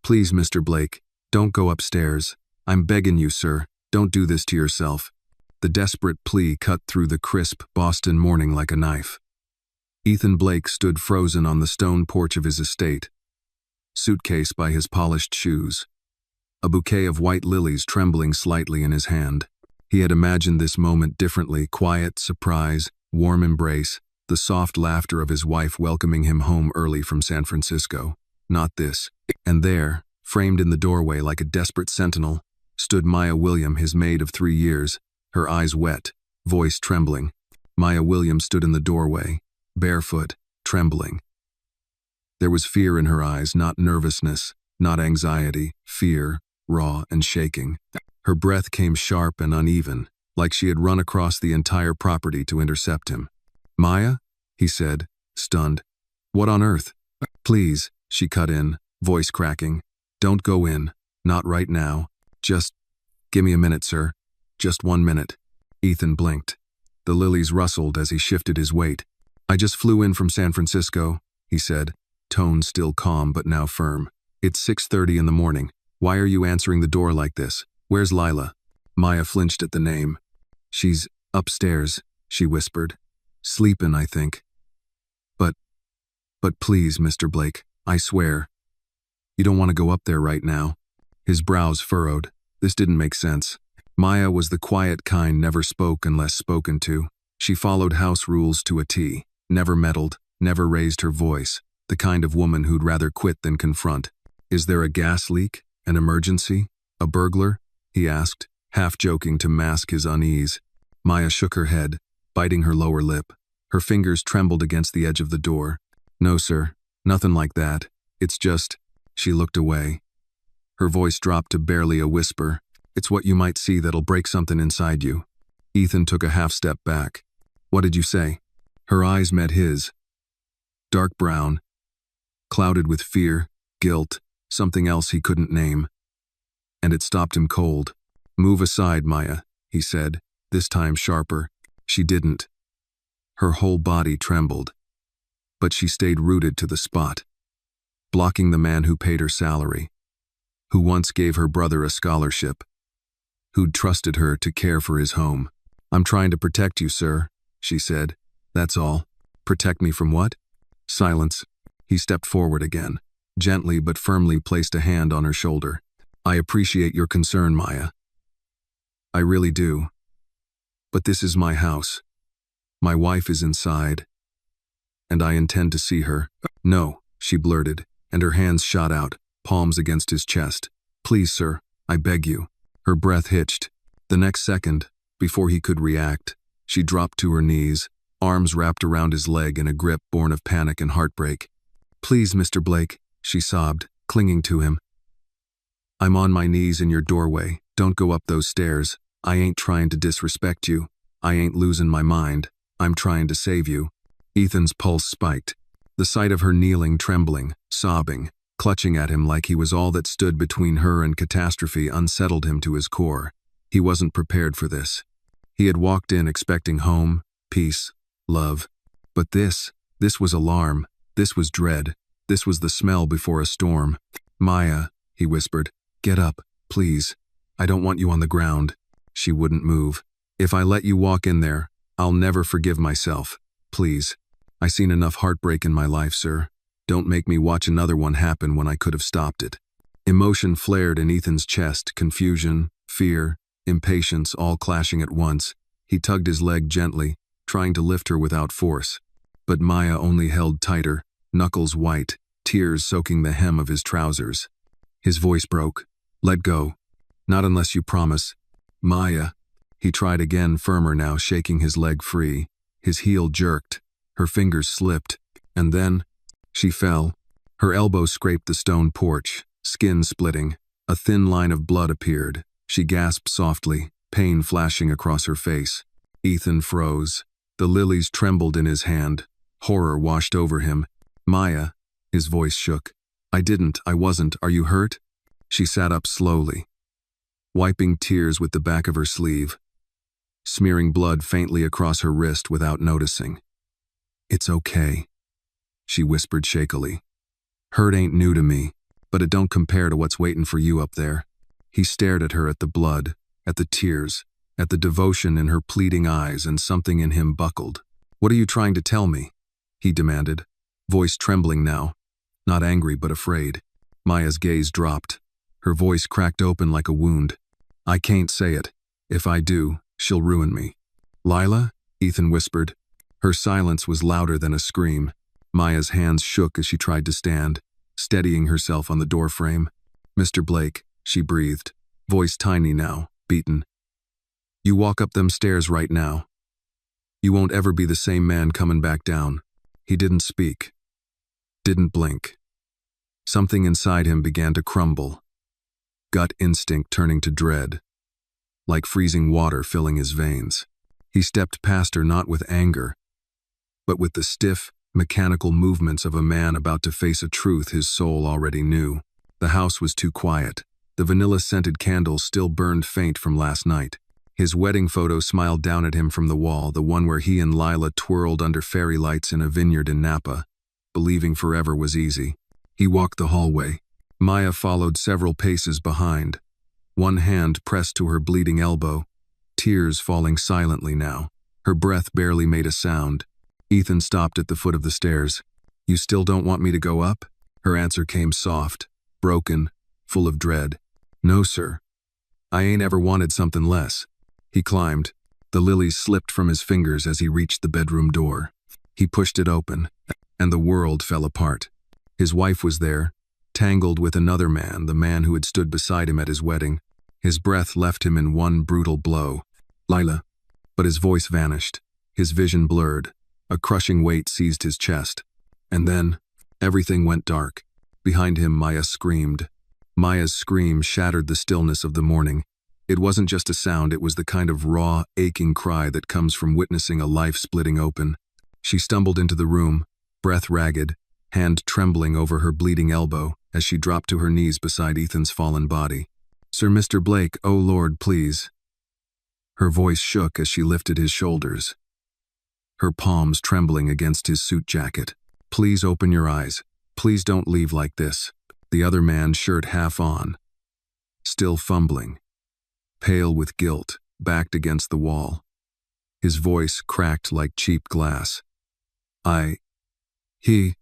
Please, Mr. Blake, don't go upstairs. I'm begging you, sir, don't do this to yourself. The desperate plea cut through the crisp Boston morning like a knife. Ethan Blake stood frozen on the stone porch of his estate, suitcase by his polished shoes, a bouquet of white lilies trembling slightly in his hand. He had imagined this moment differently: quiet, surprise, warm embrace, the soft laughter of his wife welcoming him home early from San Francisco. Not this. And there, framed in the doorway like a desperate sentinel, stood Maya William, his maid of 3 years, her eyes wet, voice trembling. Maya William stood in the doorway, barefoot, trembling. There was fear in her eyes, not nervousness, not anxiety, fear, raw and shaking. Her breath came sharp and uneven, like she had run across the entire property to intercept him. "Maya?" he said, stunned. "What on earth?" "Please," she cut in, voice cracking. "Don't go in. Not right now. Just give me a minute, sir. Just 1 minute." Ethan blinked. The lilies rustled as he shifted his weight. "I just flew in from San Francisco," he said, tone still calm but now firm. "It's 6:30 in the morning. Why are you answering the door like this? Where's Lila?" Maya flinched at the name. "She's upstairs," she whispered. "Sleepin', I think. But please, Mr. Blake, I swear. You don't want to go up there right now." His brows furrowed. This didn't make sense. Maya was the quiet kind, never spoke unless spoken to. She followed house rules to a T, never meddled, never raised her voice, the kind of woman who'd rather quit than confront. "Is there a gas leak? An emergency? A burglar?" he asked, half joking to mask his unease. Maya shook her head, biting her lower lip. Her fingers trembled against the edge of the door. "No, sir, nothing like that. It's just—" She looked away. Her voice dropped to barely a whisper. "It's what you might see that'll break something inside you." Ethan took a half step back. "What did you say?" Her eyes met his. Dark brown, clouded with fear, guilt, something else he couldn't name. And it stopped him cold. "Move aside, Maya," he said, this time sharper. She didn't. Her whole body trembled. But she stayed rooted to the spot, blocking the man who paid her salary, who once gave her brother a scholarship, who'd trusted her to care for his home. "I'm trying to protect you, sir," she said. "That's all." "Protect me from what?" Silence. He stepped forward again, gently but firmly placed a hand on her shoulder. "I appreciate your concern, Maya. I really do. But this is my house. My wife is inside, and I intend to see her." "No," she blurted, and her hands shot out, palms against his chest. "Please, sir, I beg you." Her breath hitched. The next second, before he could react, she dropped to her knees, arms wrapped around his leg in a grip born of panic and heartbreak. "Please, Mr. Blake," she sobbed, clinging to him. "I'm on my knees in your doorway. Don't go up those stairs. I ain't trying to disrespect you. I ain't losing my mind. I'm trying to save you." Ethan's pulse spiked. The sight of her kneeling, trembling, sobbing, clutching at him like he was all that stood between her and catastrophe unsettled him to his core. He wasn't prepared for this. He had walked in expecting home, peace, love. But this was alarm. This was dread. This was the smell before a storm. "Maya," he whispered, "get up, please. I don't want you on the ground." She wouldn't move. "If I let you walk in there, I'll never forgive myself. Please. I seen enough heartbreak in my life, sir. Don't make me watch another one happen when I could have stopped it." Emotion flared in Ethan's chest, confusion, fear, impatience, all clashing at once. He tugged his leg gently, trying to lift her without force. But Maya only held tighter, knuckles white, tears soaking the hem of his trousers. His voice broke. "Let go. Not unless you promise." "Maya." He tried again, firmer now, shaking his leg free. His heel jerked. Her fingers slipped. And then she fell. Her elbow scraped the stone porch, skin splitting. A thin line of blood appeared. She gasped softly, pain flashing across her face. Ethan froze. The lilies trembled in his hand. Horror washed over him. "Maya." His voice shook. I wasn't. Are you hurt?" She sat up slowly, wiping tears with the back of her sleeve, smearing blood faintly across her wrist without noticing. "It's okay," she whispered shakily. "Hurt ain't new to me. but it don't compare to what's waiting for you up there." He stared at her, at the blood, at the tears, at the devotion in her pleading eyes, and something in him buckled. "What are you trying to tell me?" he demanded, voice trembling now, not angry but afraid. Maya's gaze dropped. Her voice cracked open like a wound. "I can't say it. If I do, she'll ruin me." "Lila?" Ethan whispered. Her silence was louder than a scream. Maya's hands shook as she tried to stand, steadying herself on the doorframe. "Mr. Blake," she breathed, voice tiny now, beaten. "You walk up them stairs right now. You won't ever be the same man coming back down." He didn't speak, didn't blink. Something inside him began to crumble, gut instinct turning to dread, like freezing water filling his veins. He stepped past her not with anger, but with the stiff, mechanical movements of a man about to face a truth his soul already knew. The house was too quiet. The vanilla-scented candles still burned faint from last night. His wedding photo smiled down at him from the wall, the one where he and Lila twirled under fairy lights in a vineyard in Napa. Believing forever was easy. He walked the hallway. Maya followed several paces behind, one hand pressed to her bleeding elbow, tears falling silently now. Her breath barely made a sound. Ethan stopped at the foot of the stairs. "You still don't want me to go up?" Her answer came soft, broken, full of dread. "No, sir. I ain't ever wanted something less." He climbed. The lilies slipped from his fingers as he reached the bedroom door. He pushed it open, and the world fell apart. His wife was there, tangled with another man, the man who had stood beside him at his wedding. His breath left him in one brutal blow. "Lila." But his voice vanished. His vision blurred. A crushing weight seized his chest. And then, everything went dark. Behind him, Maya screamed. Maya's scream shattered the stillness of the morning. It wasn't just a sound, it was the kind of raw, aching cry that comes from witnessing a life splitting open. She stumbled into the room, breath ragged, hand trembling over her bleeding elbow as she dropped to her knees beside Ethan's fallen body. "Sir Mr. Blake, oh Lord, please." Her voice shook as she lifted his shoulders, her palms trembling against his suit jacket. "Please open your eyes. Please don't leave like this." The other man, shirt half on, still fumbling, pale with guilt, backed against the wall. His voice cracked like cheap glass. He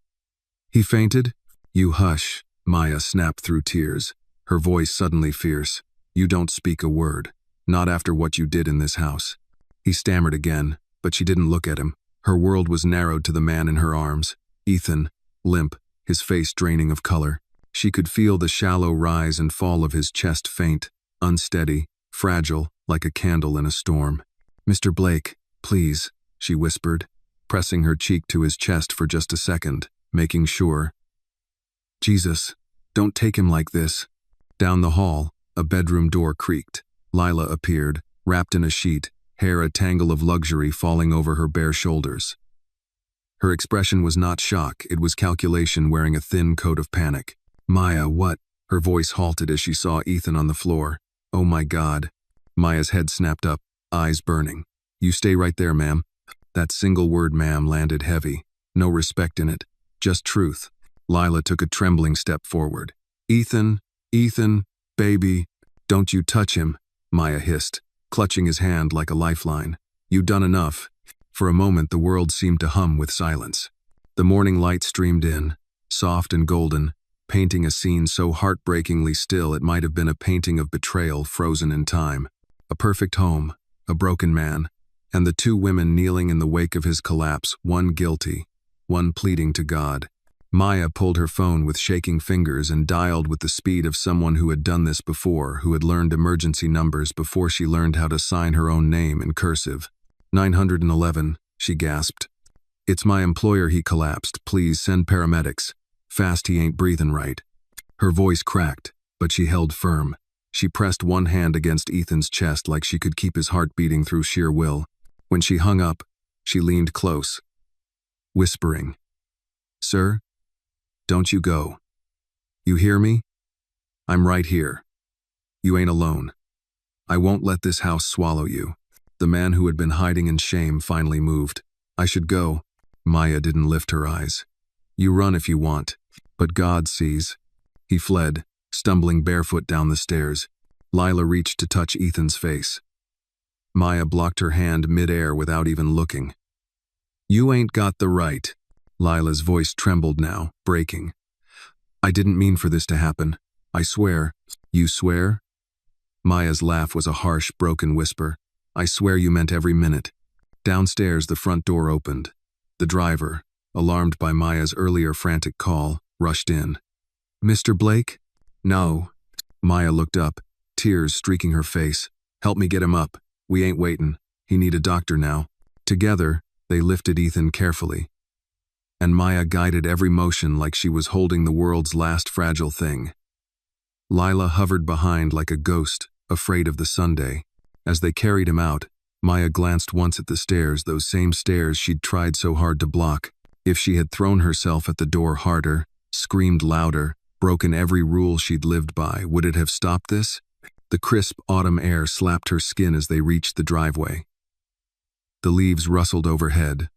fainted?" "You hush," Maya snapped through tears, her voice suddenly fierce. "You don't speak a word. Not after what you did in this house." He stammered again, but she didn't look at him. Her world was narrowed to the man in her arms. Ethan, limp, his face draining of color. She could feel the shallow rise and fall of his chest, faint, unsteady, fragile, like a candle in a storm. "Mr. Blake, please," she whispered, pressing her cheek to his chest for just a second, making sure. "Jesus, don't take him like this." Down the hall, a bedroom door creaked. Lila appeared, wrapped in a sheet, hair a tangle of luxury falling over her bare shoulders. Her expression was not shock, it was calculation wearing a thin coat of panic. "Maya, what?" Her voice halted as she saw Ethan on the floor. "Oh my God." Maya's head snapped up, eyes burning. "You stay right there, ma'am." That single word, ma'am, landed heavy. No respect in it, just truth. Lila took a trembling step forward. Ethan, baby, don't you touch him," Maya hissed, clutching his hand like a lifeline. "You done enough." For a moment the world seemed to hum with silence. The morning light streamed in, soft and golden, painting a scene so heartbreakingly still it might have been a painting of betrayal frozen in time. A perfect home, a broken man, and the two women kneeling in the wake of his collapse, one guilty, one pleading to God. Maya pulled her phone with shaking fingers and dialed with the speed of someone who had done this before, who had learned emergency numbers before she learned how to sign her own name in cursive. 911, she gasped. "It's my employer, he collapsed. Please send paramedics. Fast, he ain't breathing right." Her voice cracked, but she held firm. She pressed one hand against Ethan's chest like she could keep his heart beating through sheer will. When she hung up, she leaned close, whispering, "Sir, don't you go. You hear me? I'm right here. You ain't alone. I won't let this house swallow you." The man who had been hiding in shame finally moved. "I should go." Maya didn't lift her eyes. "You run if you want, but God sees." He fled, stumbling barefoot down the stairs. Lila reached to touch Ethan's face. Maya blocked her hand mid-air without even looking. "You ain't got the right." Lila's voice trembled now, breaking. "I didn't mean for this to happen. I swear." "You swear?" Maya's laugh was a harsh, broken whisper. "I swear you meant every minute." Downstairs, the front door opened. The driver, alarmed by Maya's earlier frantic call, rushed in. "Mr. Blake?" "No." Maya looked up, tears streaking her face. "Help me get him up. We ain't waitin'. He need a doctor now." Together, they lifted Ethan carefully. And Maya guided every motion like she was holding the world's last fragile thing. Lila hovered behind like a ghost, afraid of the Sunday. As they carried him out, Maya glanced once at the stairs, those same stairs she'd tried so hard to block. If she had thrown herself at the door harder, screamed louder, broken every rule she'd lived by, would it have stopped this? The crisp autumn air slapped her skin as they reached the driveway. The leaves rustled overhead.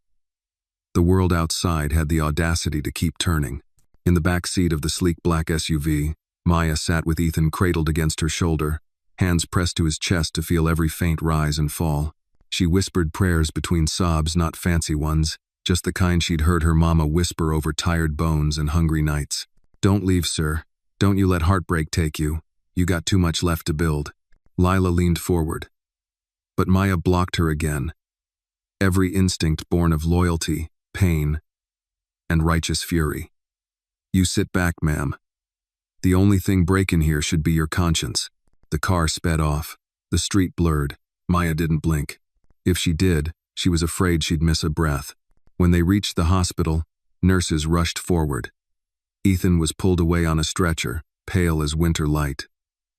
The world outside had the audacity to keep turning. In the back seat of the sleek black SUV, Maya sat with Ethan cradled against her shoulder, hands pressed to his chest to feel every faint rise and fall. She whispered prayers between sobs, not fancy ones, just the kind she'd heard her mama whisper over tired bones and hungry nights. "Don't leave, sir. Don't you let heartbreak take you. You got too much left to build." Lila leaned forward. But Maya blocked her again. Every instinct born of loyalty, pain, and righteous fury. "You sit back, ma'am. The only thing breaking here should be your conscience." The car sped off. The street blurred. Maya didn't blink. If she did, she was afraid she'd miss a breath. When they reached the hospital, nurses rushed forward. Ethan was pulled away on a stretcher, pale as winter light.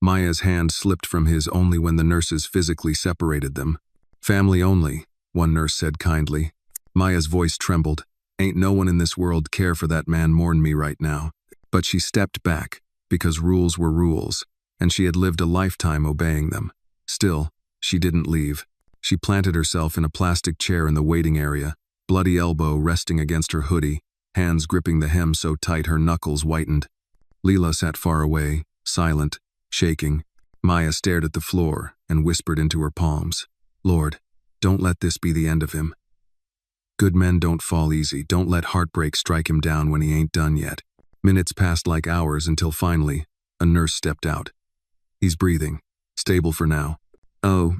Maya's hand slipped from his only when the nurses physically separated them. "Family only," one nurse said kindly. Maya's voice trembled. "Ain't no one in this world care for that man more'n me right now." But she stepped back, because rules were rules, and she had lived a lifetime obeying them. Still, she didn't leave. She planted herself in a plastic chair in the waiting area, bloody elbow resting against her hoodie, hands gripping the hem so tight her knuckles whitened. Lila sat far away, silent, shaking. Maya stared at the floor and whispered into her palms. "Lord, don't let this be the end of him. Good men don't fall easy. Don't let heartbreak strike him down when he ain't done yet." Minutes passed like hours until finally, a nurse stepped out. "He's breathing. Stable for now." "Oh."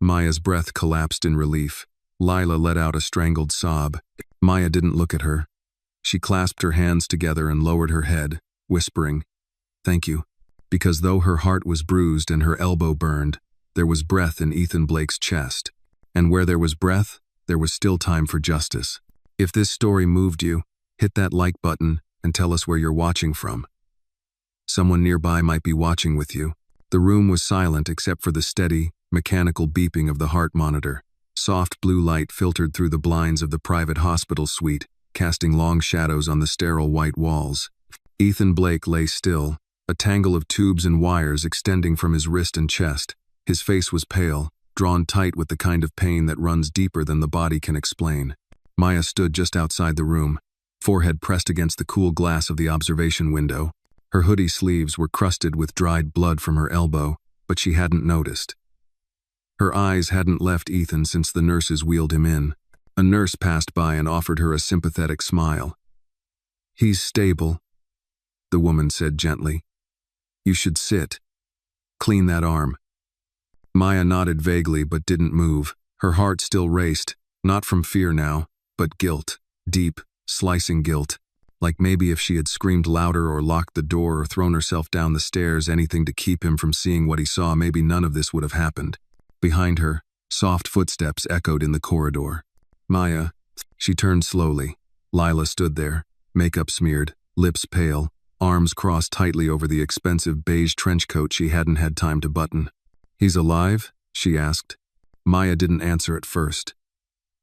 Maya's breath collapsed in relief. Lila let out a strangled sob. Maya didn't look at her. She clasped her hands together and lowered her head, whispering, "Thank you." Because though her heart was bruised and her elbow burned, there was breath in Ethan Blake's chest. And where there was breath, there was still time for justice. If this story moved you, hit that like button and tell us where you're watching from. Someone nearby might be watching with you. The room was silent except for the steady, mechanical beeping of the heart monitor. Soft blue light filtered through the blinds of the private hospital suite, casting long shadows on the sterile white walls. Ethan Blake lay still, a tangle of tubes and wires extending from his wrist and chest. His face was pale, drawn tight with the kind of pain that runs deeper than the body can explain. Maya stood just outside the room, forehead pressed against the cool glass of the observation window. Her hoodie sleeves were crusted with dried blood from her elbow, but she hadn't noticed. Her eyes hadn't left Ethan since the nurses wheeled him in. A nurse passed by and offered her a sympathetic smile. "He's stable," the woman said gently. "You should sit. Clean that arm." Maya nodded vaguely but didn't move. Her heart still raced, not from fear now, but guilt, deep, slicing guilt. Like maybe if she had screamed louder or locked the door or thrown herself down the stairs, anything to keep him from seeing what he saw, maybe none of this would have happened. Behind her, soft footsteps echoed in the corridor. "Maya." She turned slowly. Lila stood there, makeup smeared, lips pale, arms crossed tightly over the expensive beige trench coat she hadn't had time to button. "He's alive?" she asked. Maya didn't answer at first.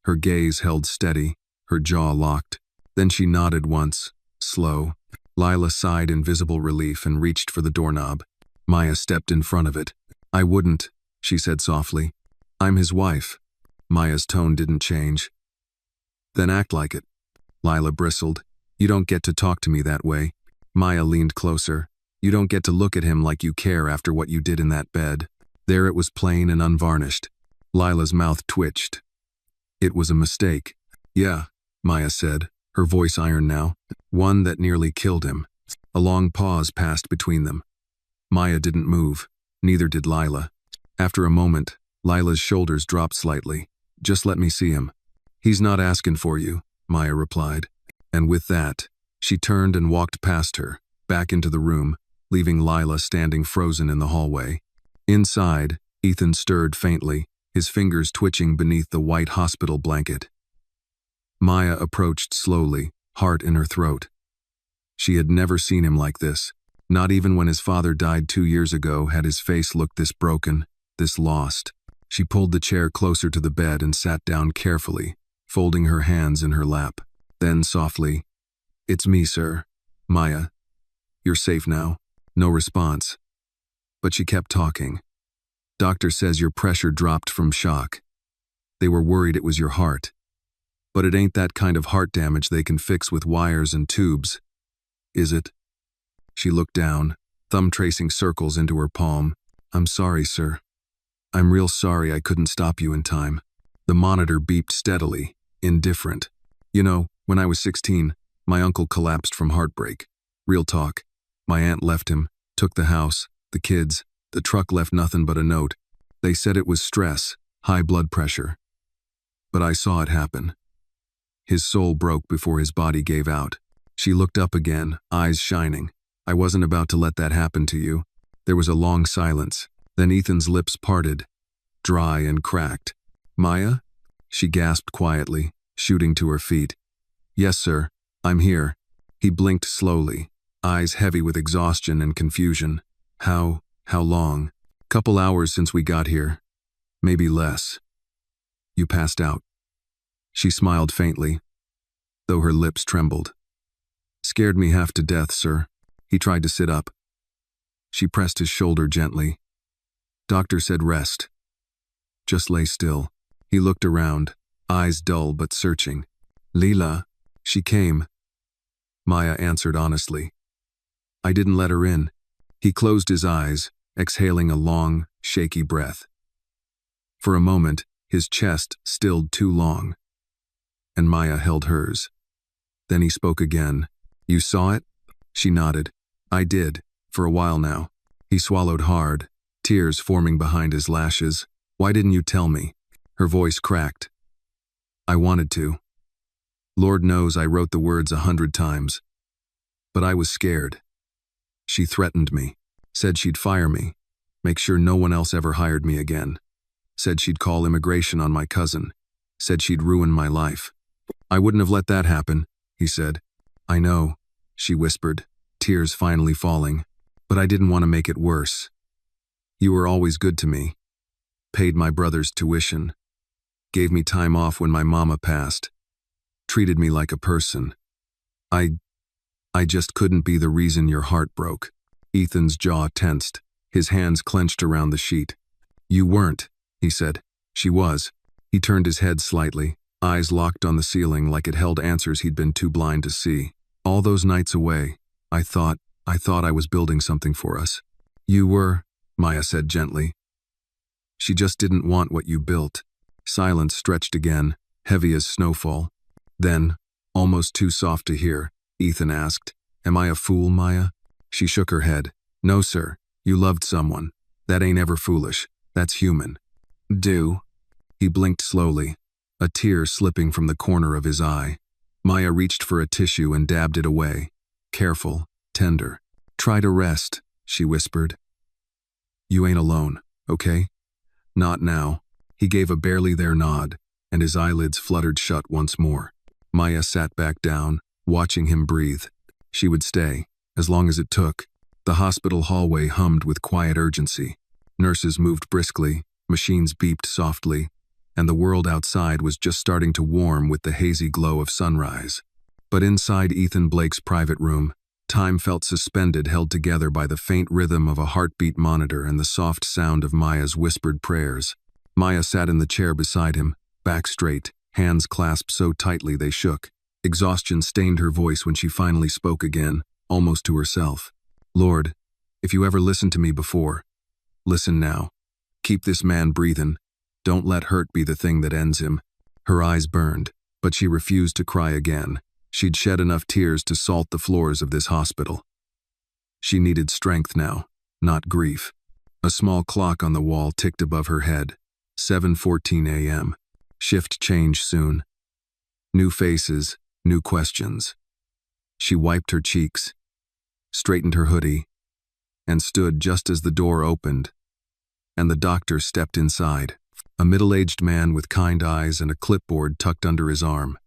Her gaze held steady, her jaw locked. Then she nodded once, slow. Lila sighed in visible relief and reached for the doorknob. Maya stepped in front of it. "I wouldn't," she said softly. "I'm his wife." Maya's tone didn't change. "Then act like it." Lila bristled. "You don't get to talk to me that way." Maya leaned closer. You don't get to look at him like you care after what you did in that bed. There it was, plain and unvarnished. Lila's mouth twitched. It was a mistake. Yeah, Maya said, her voice iron now. One that nearly killed him. A long pause passed between them. Maya didn't move. Neither did Lila. After a moment, Lila's shoulders dropped slightly. Just let me see him. He's not asking for you, Maya replied. And with that, she turned and walked past her, back into the room, leaving Lila standing frozen in the hallway. Inside, Ethan stirred faintly, his fingers twitching beneath the white hospital blanket. Maya approached slowly, heart in her throat. She had never seen him like this. Not even when his father died 2 years ago had his face looked this broken, this lost. She pulled the chair closer to the bed and sat down carefully, folding her hands in her lap. Then softly, "It's me, sir. Maya. You're safe now." No response. But she kept talking. "Doctor says your pressure dropped from shock. They were worried it was your heart. But it ain't that kind of heart damage they can fix with wires and tubes. Is it?" She looked down, thumb tracing circles into her palm. "I'm sorry, sir. I'm real sorry I couldn't stop you in time." The monitor beeped steadily, indifferent. "You know, when I was 16, my uncle collapsed from heartbreak. Real talk. My aunt left him, took the house, the kids. The truck left nothing but a note. They said it was stress, high blood pressure. But I saw it happen. His soul broke before his body gave out." She looked up again, eyes shining. "I wasn't about to let that happen to you." There was a long silence. Then Ethan's lips parted, dry and cracked. "Maya?" She gasped quietly, shooting to her feet. "Yes, sir. I'm here." He blinked slowly, eyes heavy with exhaustion and confusion. How long?" "Couple hours since we got here. Maybe less." "You passed out." She smiled faintly, though her lips trembled. "Scared me half to death, sir." He tried to sit up. She pressed his shoulder gently. "Doctor said rest. Just lay still." He looked around, eyes dull but searching. "Lila, she came." Maya answered honestly. "I didn't let her in." He closed his eyes, exhaling a long, shaky breath. For a moment, his chest stilled too long, and Maya held hers. Then he spoke again. "You saw it?" She nodded. "I did, for a while now." He swallowed hard, tears forming behind his lashes. "Why didn't you tell me?" Her voice cracked. "I wanted to. Lord knows I wrote the words 100 times. But I was scared. She threatened me, said she'd fire me, make sure no one else ever hired me again. Said she'd call immigration on my cousin. Said she'd ruin my life. I wouldn't have let that happen," he said. "I know," she whispered, tears finally falling. "But I didn't want to make it worse. You were always good to me. Paid my brother's tuition. Gave me time off when my mama passed. Treated me like a person. I just couldn't be the reason your heart broke." Ethan's jaw tensed, his hands clenched around the sheet. "You weren't," he said. "She was." He turned his head slightly, eyes locked on the ceiling like it held answers he'd been too blind to see. "All those nights away, I thought I was building something for us." "You were," Maya said gently. "She just didn't want what you built." Silence stretched again, heavy as snowfall. Then, almost too soft to hear, Ethan asked, "Am I a fool, Maya?" She shook her head. "No, sir. You loved someone. That ain't ever foolish. That's human." "Do?" He blinked slowly, a tear slipping from the corner of his eye. Maya reached for a tissue and dabbed it away. Careful, tender. "Try to rest," she whispered. "You ain't alone, okay? Not now." He gave a barely there nod, and his eyelids fluttered shut once more. Maya sat back down, watching him breathe. She would stay, as long as it took. The hospital hallway hummed with quiet urgency. Nurses moved briskly, machines beeped softly, and the world outside was just starting to warm with the hazy glow of sunrise. But inside Ethan Blake's private room, time felt suspended, held together by the faint rhythm of a heartbeat monitor and the soft sound of Maya's whispered prayers. Maya sat in the chair beside him, back straight, hands clasped so tightly they shook. Exhaustion stained her voice when she finally spoke again, almost to herself. "Lord, If you ever listened to me before, listen now. Keep this man breathing. Don't let hurt be the thing that ends him." Her eyes burned, but she refused to cry again. She'd shed enough tears to salt the floors of this hospital. She needed strength now, not grief. A small clock on the wall ticked above her head. 7:14 a.m. Shift change soon. New faces, new questions. She wiped her cheeks, straightened her hoodie, and stood just as the door opened, and the doctor stepped inside. A middle-aged man with kind eyes and a clipboard tucked under his arm.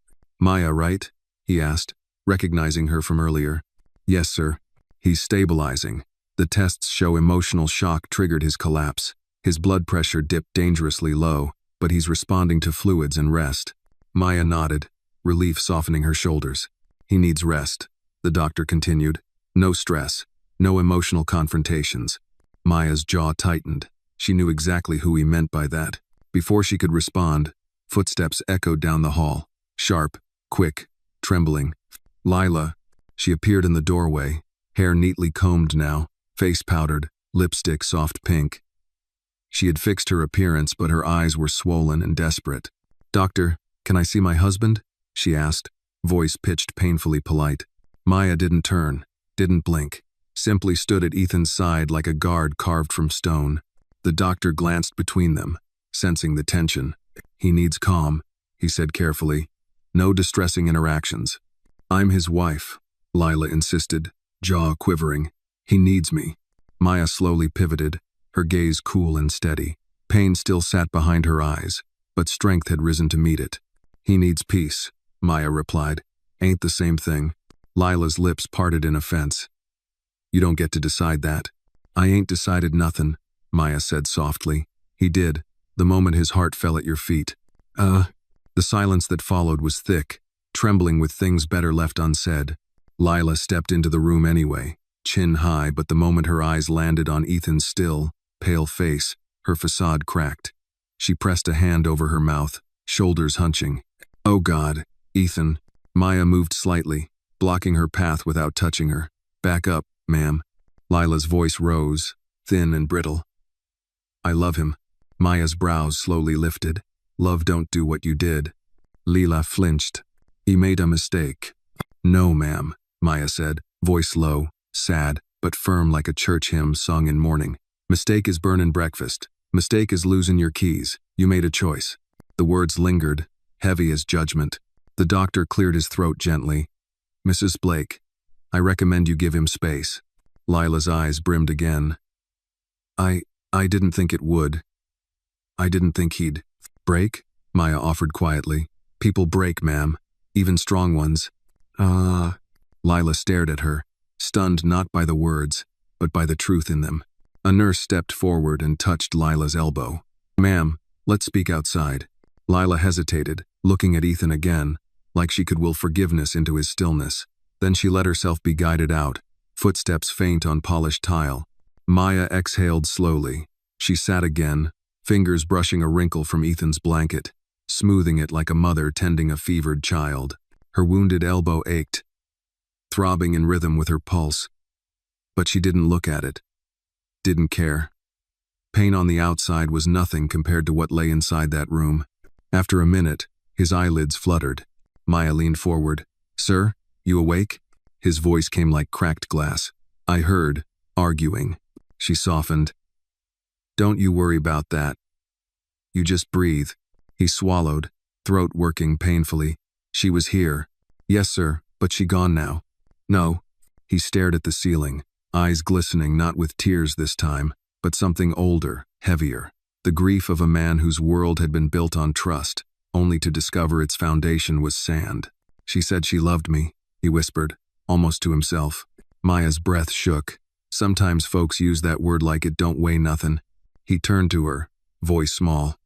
"Maya, right?" he asked, recognizing her from earlier. "Yes, sir." "He's stabilizing. The tests show emotional shock triggered his collapse. His blood pressure dipped dangerously low, but he's responding to fluids and rest." Maya nodded, relief softening her shoulders. "He needs rest," the doctor continued. "No stress, no emotional confrontations." Maya's jaw tightened. She knew exactly who he meant by that. Before she could respond, footsteps echoed down the hall. Sharp, quick, trembling. Lila. She appeared in the doorway, hair neatly combed now, face powdered, lipstick soft pink. She had fixed her appearance, but her eyes were swollen and desperate. "Doctor, can I see my husband?" she asked, voice pitched painfully polite. Maya didn't turn, didn't blink, simply stood at Ethan's side like a guard carved from stone. The doctor glanced between them, sensing the tension. "He needs calm," he said carefully. "No distressing interactions." "I'm his wife," Lila insisted, jaw quivering. "He needs me." Maya slowly pivoted, her gaze cool and steady. Pain still sat behind her eyes, but strength had risen to meet it. "He needs peace," Maya replied. "Ain't the same thing." Lila's lips parted in offense. "You don't get to decide that." "I ain't decided nothin'," Maya said softly. "He did, the moment his heart fell at your feet." The silence that followed was thick, trembling with things better left unsaid. Lila stepped into the room anyway, chin high, but the moment her eyes landed on Ethan's still, pale face, her facade cracked. She pressed a hand over her mouth, shoulders hunching. "Oh God, Ethan." Maya moved slightly, blocking her path without touching her. "Back up, ma'am." Lila's voice rose, thin and brittle. "I love him." Maya's brows slowly lifted. "Love don't do what you did." Lila flinched. "He made a mistake." "No, ma'am," Maya said, voice low, sad, but firm like a church hymn sung in mourning. "Mistake is burnin' breakfast. Mistake is losing your keys. You made a choice." The words lingered, heavy as judgment. The doctor cleared his throat gently. "Mrs. Blake, I recommend you give him space." Lila's eyes brimmed again. I didn't think it would. I didn't think he'd break," Maya offered quietly. "People break, ma'am, even strong ones." Lila stared at her, stunned not by the words, but by the truth in them. A nurse stepped forward and touched Lila's elbow. "Ma'am, let's speak outside." Lila hesitated, looking at Ethan again, like she could will forgiveness into his stillness. Then she let herself be guided out, footsteps faint on polished tile. Maya exhaled slowly. She sat again, fingers brushing a wrinkle from Ethan's blanket, smoothing it like a mother tending a fevered child. Her wounded elbow ached, throbbing in rhythm with her pulse. But she didn't look at it. Didn't care. Pain on the outside was nothing compared to what lay inside that room. After a minute, his eyelids fluttered. Maya leaned forward. "Sir, you awake?" His voice came like cracked glass. "I heard, arguing." She softened. "Don't you worry about that. You just breathe." He swallowed, throat working painfully. "She was here." "Yes, sir, but she gone now." "No." He stared at the ceiling, eyes glistening not with tears this time, but something older, heavier. The grief of a man whose world had been built on trust, only to discover its foundation was sand. "She said she loved me," he whispered, almost to himself. Maya's breath shook. Sometimes folks use that word like it don't weigh nothin'. He turned to her, voice small.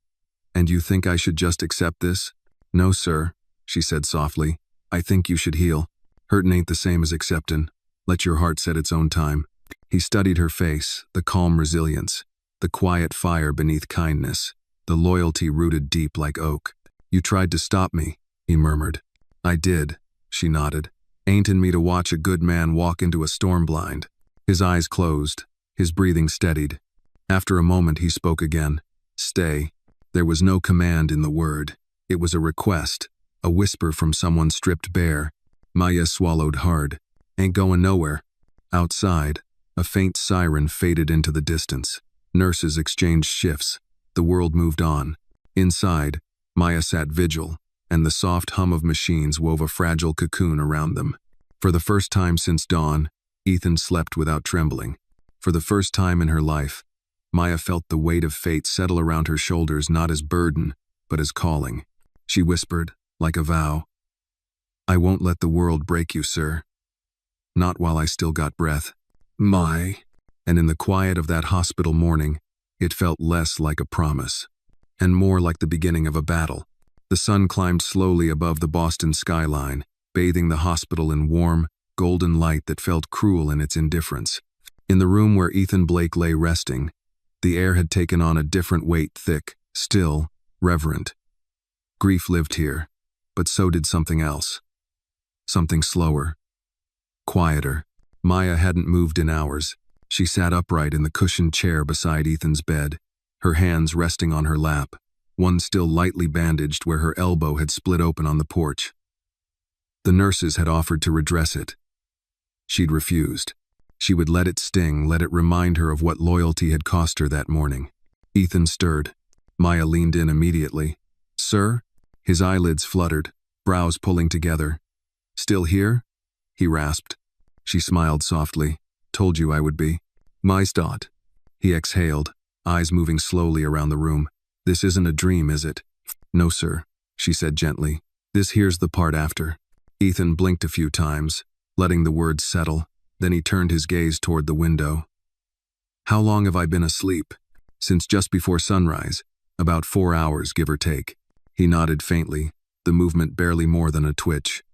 "And you think I should just accept this?" "No, sir," she said softly. "I think you should heal. Hurtin' ain't the same as acceptin'. Let your heart set its own time." He studied her face, the calm resilience, the quiet fire beneath kindness, the loyalty rooted deep like oak. "You tried to stop me," he murmured. "I did," she nodded. "Ain't in me to watch a good man walk into a storm blind." His eyes closed, His breathing steadied. After a moment, he spoke again. Stay. There was no command in the word. It was a request, a whisper from someone stripped bare. Maya swallowed hard. Ain't going nowhere. Outside, a faint siren faded into the distance. Nurses exchanged shifts. The world moved on. Inside, Maya sat vigil, and the soft hum of machines wove a fragile cocoon around them. For the first time since dawn, Ethan slept without trembling. For the first time in her life, Maya felt the weight of fate settle around her shoulders not as burden, but as calling. She whispered, like a vow, I won't let the world break you, sir. Not while I still got breath. And in the quiet of that hospital morning, it felt less like a promise, and more like the beginning of a battle. The sun climbed slowly above the Boston skyline, bathing the hospital in warm, golden light that felt cruel in its indifference. In the room where Ethan Blake lay resting, the air had taken on a different weight, thick, still, reverent. Grief lived here, but so did something else. Something slower, quieter. Maya hadn't moved in hours. She sat upright in the cushioned chair beside Ethan's bed, her hands resting on her lap, one still lightly bandaged where her elbow had split open on the porch. The nurses had offered to redress it. She'd refused. She would let it sting, let it remind her of what loyalty had cost her that morning. Ethan stirred. Maya leaned in immediately. Sir? His eyelids fluttered, brows pulling together. Still here? He rasped. She smiled softly. Told you I would be. My stot. He exhaled, eyes moving slowly around the room. This isn't a dream, is it? No, sir, she said gently. This here's the part after. Ethan blinked a few times, letting the words settle. Then he turned his gaze toward the window. How long have I been asleep? Since just before sunrise. About 4 hours, give or take. He nodded faintly, the movement barely more than a twitch.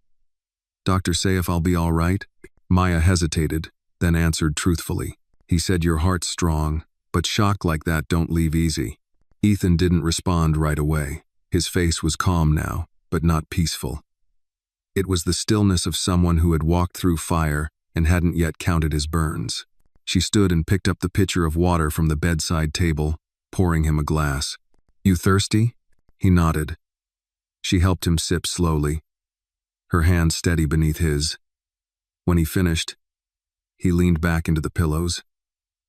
Doctor say if I'll be all right? Maya hesitated, then answered truthfully. He said your heart's strong, but shock like that don't leave easy. Ethan didn't respond right away. His face was calm now, but not peaceful. It was the stillness of someone who had walked through fire and hadn't yet counted his burns. She stood and picked up the pitcher of water from the bedside table, pouring him a glass. You thirsty? He nodded. She helped him sip slowly, her hand steady beneath his. When he finished, he leaned back into the pillows,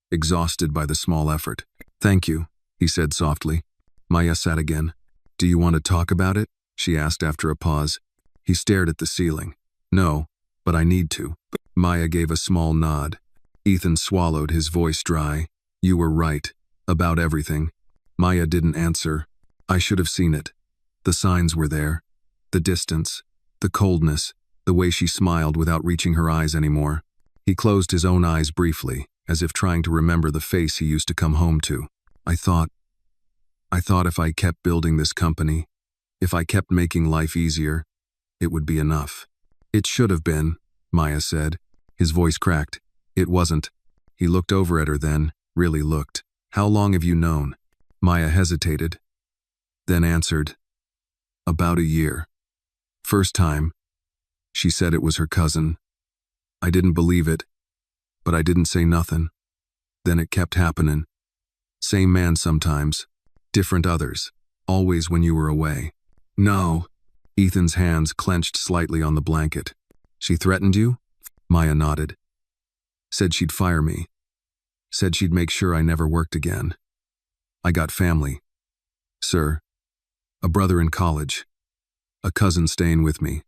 exhausted by the small effort. Thank you, he said softly. Maya sat again. Do you want to talk about it? She asked after a pause. He stared at the ceiling. No, but I need to. Maya gave a small nod. Ethan swallowed, his voice dry. You were right. About everything. Maya didn't answer. I should have seen it. The signs were there. The distance. The coldness. The way she smiled without reaching her eyes anymore. He closed his own eyes briefly, as if trying to remember the face he used to come home to. I thought if I kept building this company, if I kept making life easier, it would be enough. It should have been, Maya said. His voice cracked. It wasn't. He looked over at her then, really looked. How long have you known? Maya hesitated, then answered. About a year. First time. She said it was her cousin. I didn't believe it, but I didn't say nothing. Then it kept happening. Same man sometimes, different others, always when you were away. No. Ethan's hands clenched slightly on the blanket. She threatened you? Maya nodded. Said she'd fire me. Said she'd make sure I never worked again. I got family. Sir. A brother in college. A cousin staying with me.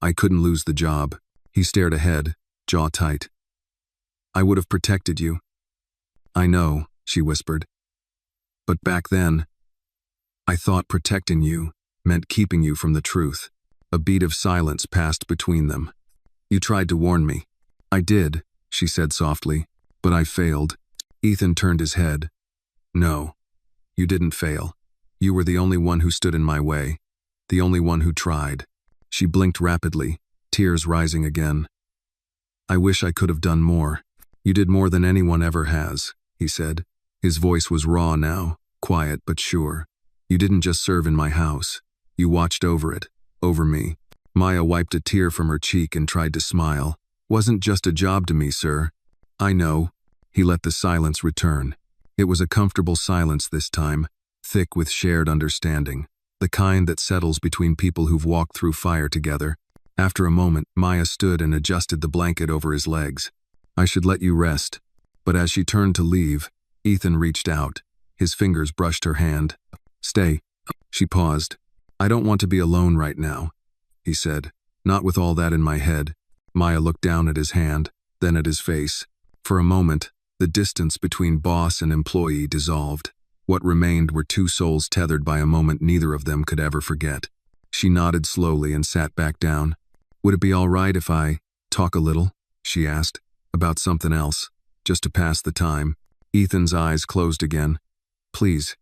I couldn't lose the job. He stared ahead, jaw tight. I would have protected you. I know, she whispered. But back then, I thought protecting you meant keeping you from the truth. A beat of silence passed between them. You tried to warn me. I did, she said softly, but I failed. Ethan turned his head. No, you didn't fail. You were the only one who stood in my way, the only one who tried. She blinked rapidly, tears rising again. I wish I could have done more. You did more than anyone ever has, he said. His voice was raw now, quiet but sure. You didn't just serve in my house. You watched over it, over me. Maya wiped a tear from her cheek and tried to smile. Wasn't just a job to me, sir. I know, He let the silence return. It was a comfortable silence this time, thick with shared understanding, the kind that settles between people who've walked through fire together. After a moment, Maya stood and adjusted the blanket over his legs. "I should let you rest." But as she turned to leave, Ethan reached out. His fingers brushed her hand. "Stay." She paused. "I don't want to be alone right now," he said. "Not with all that in my head." Maya looked down at his hand, then at his face. For a moment, the distance between boss and employee dissolved. What remained were two souls tethered by a moment neither of them could ever forget. She nodded slowly and sat back down. "Would it be all right if I talk a little?" she asked. "About something else, just to pass the time." Ethan's eyes closed again. "Please."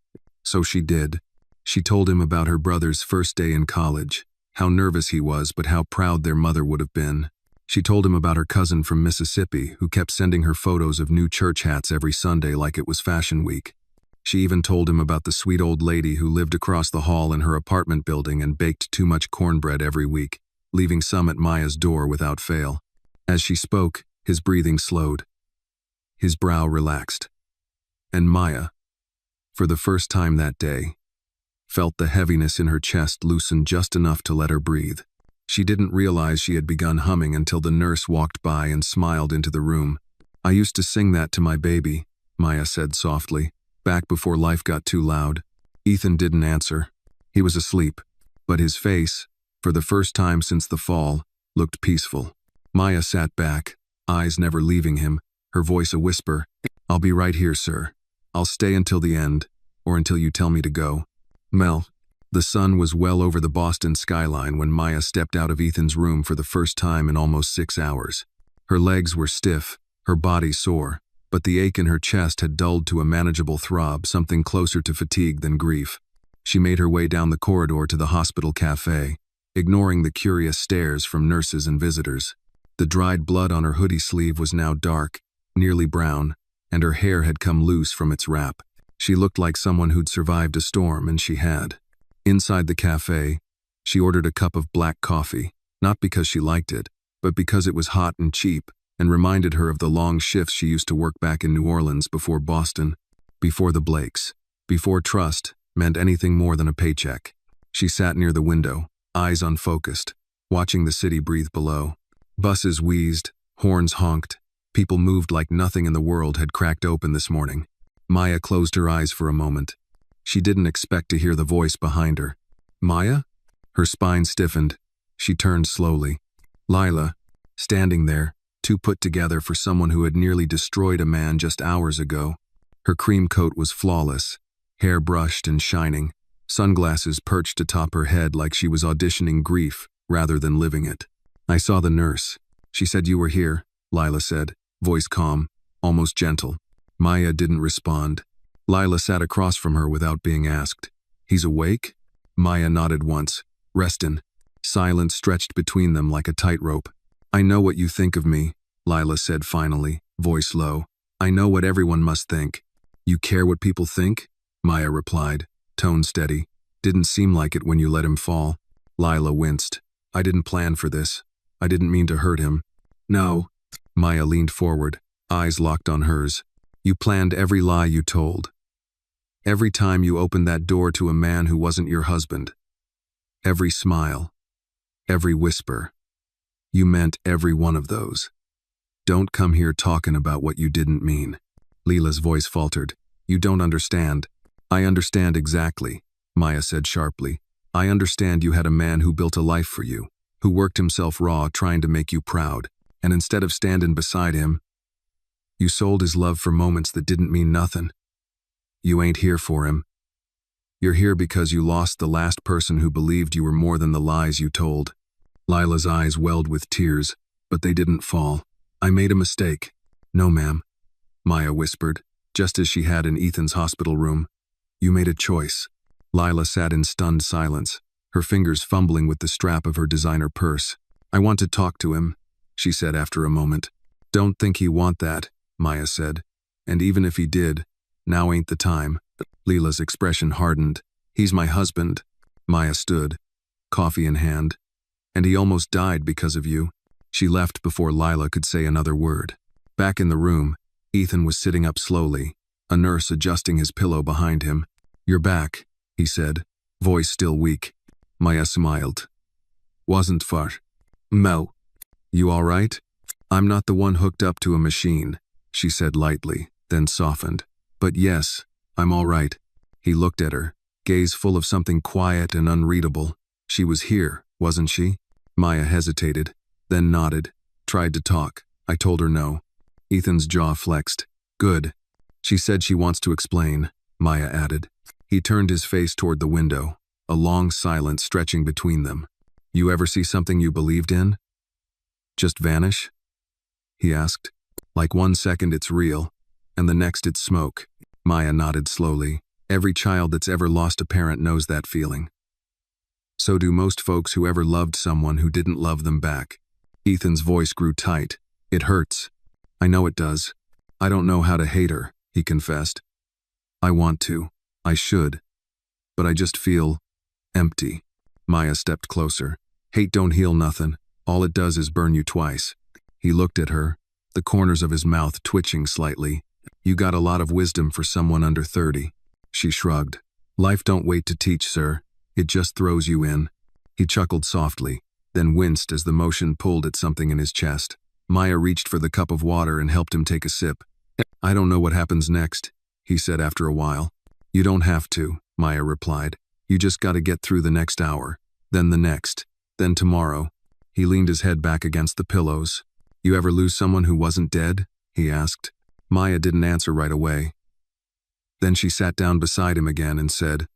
So she did. She told him about her brother's first day in college, how nervous he was but how proud their mother would have been. She told him about her cousin from Mississippi who kept sending her photos of new church hats every Sunday like it was Fashion Week. She even told him about the sweet old lady who lived across the hall in her apartment building and baked too much cornbread every week, leaving some at Maya's door without fail. As she spoke, his breathing slowed. His brow relaxed. And Maya, for the first time that day, felt the heaviness in her chest loosen just enough to let her breathe. She didn't realize she had begun humming until the nurse walked by and smiled into the room. "I used to sing that to my baby," Maya said softly, "back before life got too loud." Ethan didn't answer. He was asleep, but his face, for the first time since the fall, looked peaceful. Maya sat back, eyes never leaving him, her voice a whisper. "I'll be right here, sir. I'll stay until the end, or until you tell me to go." Mel. The sun was well over the Boston skyline when Maya stepped out of Ethan's room for the first time in almost 6 hours. Her legs were stiff, her body sore, but the ache in her chest had dulled to a manageable throb, something closer to fatigue than grief. She made her way down the corridor to the hospital cafe, ignoring the curious stares from nurses and visitors. The dried blood on her hoodie sleeve was now dark, nearly brown, and her hair had come loose from its wrap. She looked like someone who'd survived a storm, and she had. Inside the cafe, she ordered a cup of black coffee, not because she liked it, but because it was hot and cheap, and reminded her of the long shifts she used to work back in New Orleans before Boston, before the Blakes, before trust meant anything more than a paycheck. She sat near the window, eyes unfocused, watching the city breathe below. Buses wheezed, horns honked, people moved like nothing in the world had cracked open this morning. Maya closed her eyes for a moment. She didn't expect to hear the voice behind her. "Maya?" Her spine stiffened. She turned slowly. Lila, standing there, too put together for someone who had nearly destroyed a man just hours ago. Her cream coat was flawless, hair brushed and shining, sunglasses perched atop her head like she was auditioning grief rather than living it. "I saw the nurse. She said you were here," Lila said, voice calm, almost gentle. Maya didn't respond. Lila sat across from her without being asked. "He's awake?" Maya nodded once. "Restin'." Silence stretched between them like a tightrope. "I know what you think of me," Lila said finally, voice low. "I know what everyone must think." "You care what people think?" Maya replied, tone steady. "Didn't seem like it when you let him fall." Lila winced. "I didn't plan for this. I didn't mean to hurt him." "No." Maya leaned forward, eyes locked on hers. "You planned every lie you told. Every time you opened that door to a man who wasn't your husband. Every smile. Every whisper. You meant every one of those. Don't come here talking about what you didn't mean." Lila's voice faltered. "You don't understand." "I understand exactly," Maya said sharply. "I understand you had a man who built a life for you, who worked himself raw trying to make you proud, and instead of standing beside him, you sold his love for moments that didn't mean nothing. You ain't here for him. You're here because you lost the last person who believed you were more than the lies you told." Lila's eyes welled with tears, but they didn't fall. "I made a mistake." "No, ma'am," Maya whispered, just as she had in Ethan's hospital room. "You made a choice." Lila sat in stunned silence, her fingers fumbling with the strap of her designer purse. "I want to talk to him," she said after a moment. "Don't think he want that," Maya said. "And even if he did, now ain't the time." Lila's expression hardened. "He's my husband." Maya stood, coffee in hand. "And he almost died because of you." She left before Lila could say another word. Back in the room, Ethan was sitting up slowly, a nurse adjusting his pillow behind him. "You're back," he said, voice still weak. Maya smiled. "Wasn't far. Mo. You all right?" "I'm not the one hooked up to a machine," she said lightly, then softened. "But yes, I'm all right." He looked at her, gaze full of something quiet and unreadable. "She was here, wasn't she?" Maya hesitated, then nodded. "Tried to talk. I told her no." Ethan's jaw flexed. "Good. She said she wants to explain," Maya added. He turned his face toward the window, a long silence stretching between them. "You ever see something you believed in just vanish?" he asked. "Like 1 second it's real, and the next it's smoke." Maya nodded slowly. "Every child that's ever lost a parent knows that feeling. So do most folks who ever loved someone who didn't love them back." Ethan's voice grew tight. "It hurts. I know it does. I don't know how to hate her," he confessed. "I want to. I should. But I just feel empty." Maya stepped closer. "Hate don't heal nothing. All it does is burn you twice." He looked at her, the corners of his mouth twitching slightly. "You got a lot of wisdom for someone under 30. She shrugged. "Life don't wait to teach, sir. It just throws you in." He chuckled softly, then winced as the motion pulled at something in his chest. Maya reached for the cup of water and helped him take a sip. "I don't know what happens next," he said after a while. "You don't have to," Maya replied. "You just gotta get through the next hour, then the next, then tomorrow." He leaned his head back against the pillows. "You ever lose someone who wasn't dead?" he asked. Maya didn't answer right away. Then she sat down beside him again and said,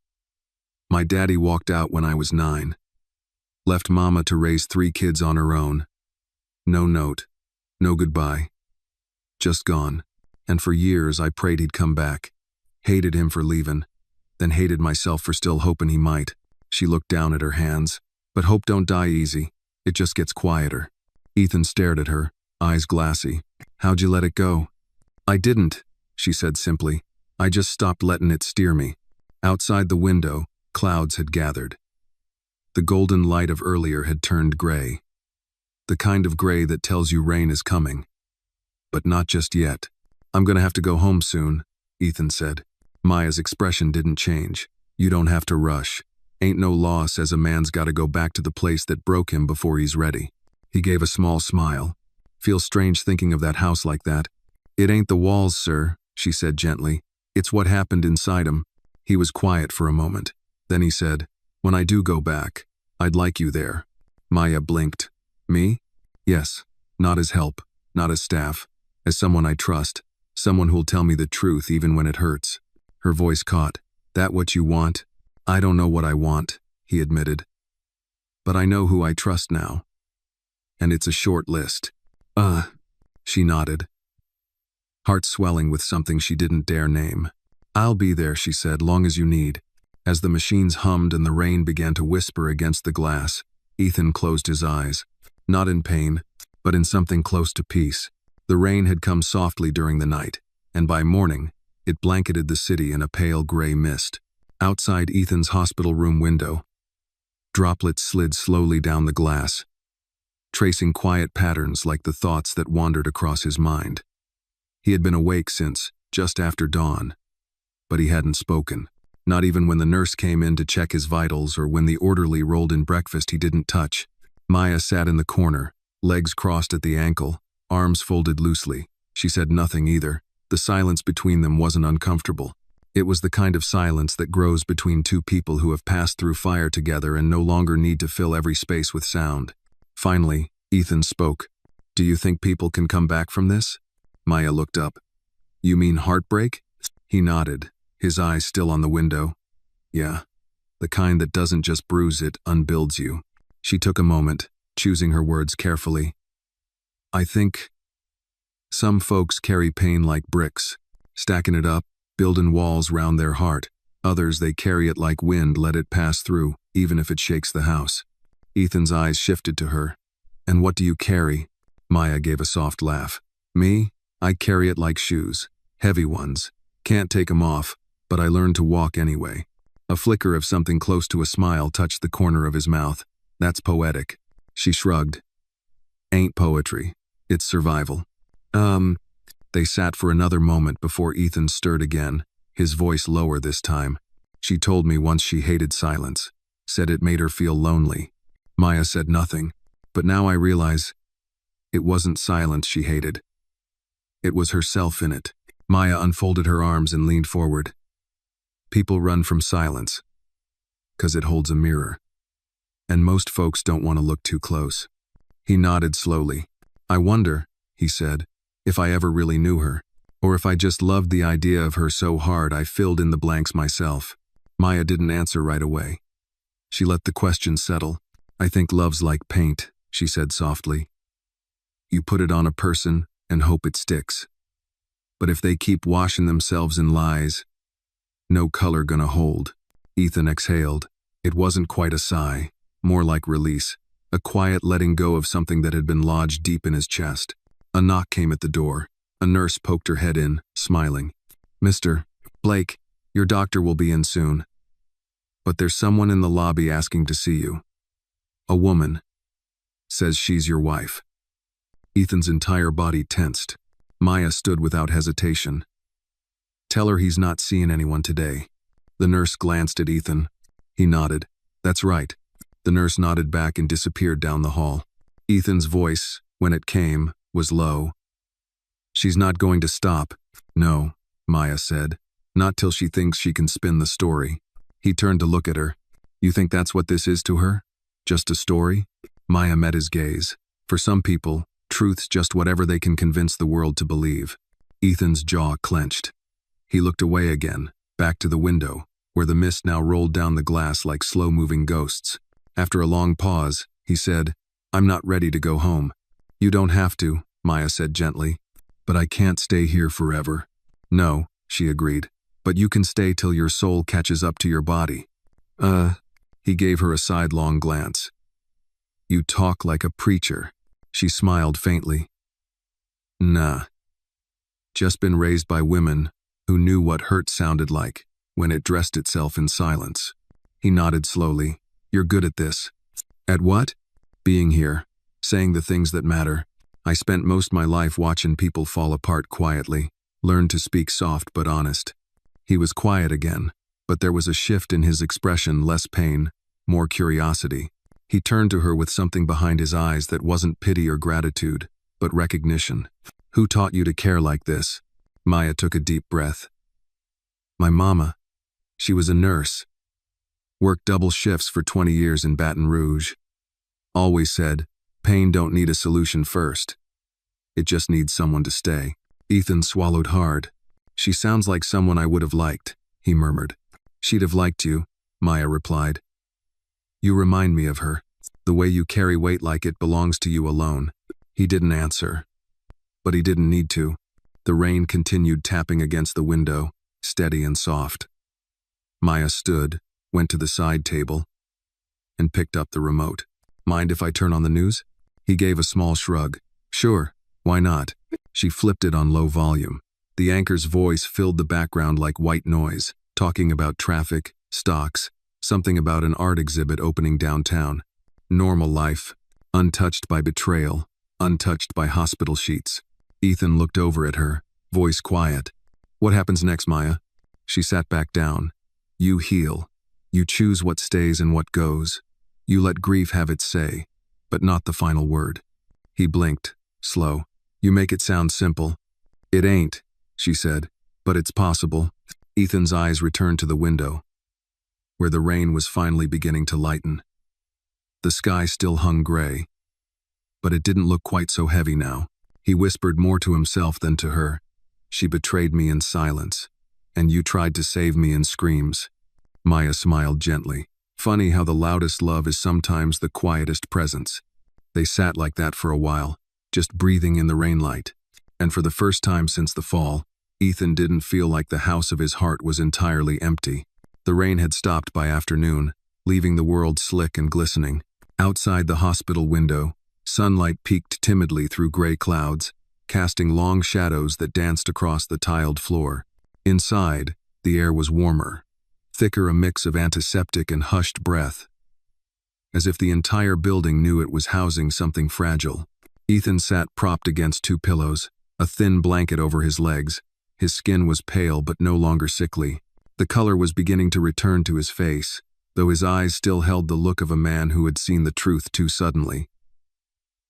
"My daddy walked out when I was 9. Left mama to raise 3 kids on her own. No note. No goodbye. Just gone. And for years I prayed he'd come back. Hated him for leaving. Then hated myself for still hoping he might." She looked down at her hands. "But hope don't die easy. It just gets quieter." Ethan stared at her, eyes glassy. "How'd you let it go?" "I didn't," she said simply. "I just stopped letting it steer me." Outside the window, clouds had gathered. The golden light of earlier had turned gray. The kind of gray that tells you rain is coming. But not just yet. "I'm gonna have to go home soon," Ethan said. Maya's expression didn't change. "You don't have to rush. Ain't no law says a man's gotta go back to the place that broke him before he's ready." He gave a small smile. "Feels strange thinking of that house like that." "It ain't the walls, sir," she said gently. "It's what happened inside 'em." He was quiet for a moment. Then he said, "When I do go back, I'd like you there." Maya blinked. "Me?" "Yes. Not as help, not as staff. As someone I trust. Someone who'll tell me the truth even when it hurts." Her voice caught. "That what you want?" "I don't know what I want," he admitted. "But I know who I trust now. And it's a short list." She nodded, heart swelling with something she didn't dare name. "I'll be there," she said, "long as you need." As the machines hummed and the rain began to whisper against the glass, Ethan closed his eyes. Not in pain, but in something close to peace. The rain had come softly during the night, and by morning, it blanketed the city in a pale gray mist. Outside Ethan's hospital room window, droplets slid slowly down the glass, tracing quiet patterns like the thoughts that wandered across his mind. He had been awake since just after dawn, but he hadn't spoken. Not even when the nurse came in to check his vitals or when the orderly rolled in breakfast he didn't touch. Maya sat in the corner, legs crossed at the ankle, arms folded loosely. She said nothing either. The silence between them wasn't uncomfortable. It was the kind of silence that grows between two people who have passed through fire together and no longer need to fill every space with sound. Finally, Ethan spoke. "Do you think people can come back from this?" Maya looked up. "You mean heartbreak?" He nodded, his eyes still on the window. "Yeah, the kind that doesn't just bruise it, unbuilds you." She took a moment, choosing her words carefully. "I think some folks carry pain like bricks, stacking it up, building walls round their heart. Others, they carry it like wind, let it pass through, even if it shakes the house." Ethan's eyes shifted to her. "And what do you carry?" Maya gave a soft laugh. "Me? I carry it like shoes. Heavy ones. Can't take 'em off, but I learned to walk anyway." A flicker of something close to a smile touched the corner of his mouth. "That's poetic." She shrugged. "Ain't poetry. It's survival." They sat for another moment before Ethan stirred again, his voice lower this time. She told me once she hated silence, said it made her feel lonely. Maya said nothing, but now I realize it wasn't silence she hated. It was herself in it. Maya unfolded her arms and leaned forward. People run from silence, 'cause it holds a mirror. And most folks don't want to look too close. He nodded slowly. I wonder, he said, if I ever really knew her, or if I just loved the idea of her so hard I filled in the blanks myself. Maya didn't answer right away. She let the question settle. I think love's like paint, she said softly. You put it on a person and hope it sticks. But if they keep washing themselves in lies, no color gonna hold. Ethan exhaled. It wasn't quite a sigh, more like release, a quiet letting go of something that had been lodged deep in his chest. A knock came at the door. A nurse poked her head in, smiling. Mr. Blake, your doctor will be in soon. But there's someone in the lobby asking to see you. A woman. Says she's your wife. Ethan's entire body tensed. Maya stood without hesitation. Tell her he's not seeing anyone today. The nurse glanced at Ethan. He nodded. That's right. The nurse nodded back and disappeared down the hall. Ethan's voice, when it came, was low. She's not going to stop. No, Maya said. Not till she thinks she can spin the story. He turned to look at her. You think that's what this is to her? Just a story? Maya met his gaze. For some people, truth's just whatever they can convince the world to believe. Ethan's jaw clenched. He looked away again, back to the window, where the mist now rolled down the glass like slow-moving ghosts. After a long pause, he said, I'm not ready to go home. You don't have to, Maya said gently. But I can't stay here forever. No, she agreed. But you can stay till your soul catches up to your body. He gave her a sidelong glance. You talk like a preacher. She smiled faintly. Nah. Just been raised by women who knew what hurt sounded like when it dressed itself in silence. He nodded slowly. You're good at this. At what? Being here. Saying the things that matter. I spent most my life watching people fall apart quietly, learned to speak soft but honest. He was quiet again, but there was a shift in his expression, less pain, more curiosity. He turned to her with something behind his eyes that wasn't pity or gratitude, but recognition. Who taught you to care like this? Maya took a deep breath. My mama. She was a nurse. Worked double shifts for 20 years in Baton Rouge. Always said, pain don't need a solution first. It just needs someone to stay. Ethan swallowed hard. She sounds like someone I would have liked, he murmured. She'd have liked you, Maya replied. You remind me of her. The way you carry weight like it belongs to you alone. He didn't answer. But he didn't need to. The rain continued tapping against the window, steady and soft. Maya stood, went to the side table, and picked up the remote. Mind if I turn on the news? He gave a small shrug. Sure, why not? She flipped it on low volume. The anchor's voice filled the background like white noise, talking about traffic, stocks, something about an art exhibit opening downtown. Normal life, untouched by betrayal, untouched by hospital sheets. Ethan looked over at her, voice quiet. What happens next, Maya? She sat back down. You heal. You choose what stays and what goes. You let grief have its say, but not the final word. He blinked, slow. You make it sound simple. It ain't, she said, but it's possible. Ethan's eyes returned to the window, where the rain was finally beginning to lighten. The sky still hung gray, but it didn't look quite so heavy now. He whispered more to himself than to her. She betrayed me in silence, and you tried to save me in screams. Maya smiled gently. Funny how the loudest love is sometimes the quietest presence. They sat like that for a while, just breathing in the rainlight. And for the first time since the fall, Ethan didn't feel like the house of his heart was entirely empty. The rain had stopped by afternoon, leaving the world slick and glistening. Outside the hospital window, sunlight peeked timidly through gray clouds, casting long shadows that danced across the tiled floor. Inside, the air was warmer, thicker, a mix of antiseptic and hushed breath, as if the entire building knew it was housing something fragile. Ethan sat propped against two pillows, a thin blanket over his legs. His skin was pale but no longer sickly. The color was beginning to return to his face, though his eyes still held the look of a man who had seen the truth too suddenly.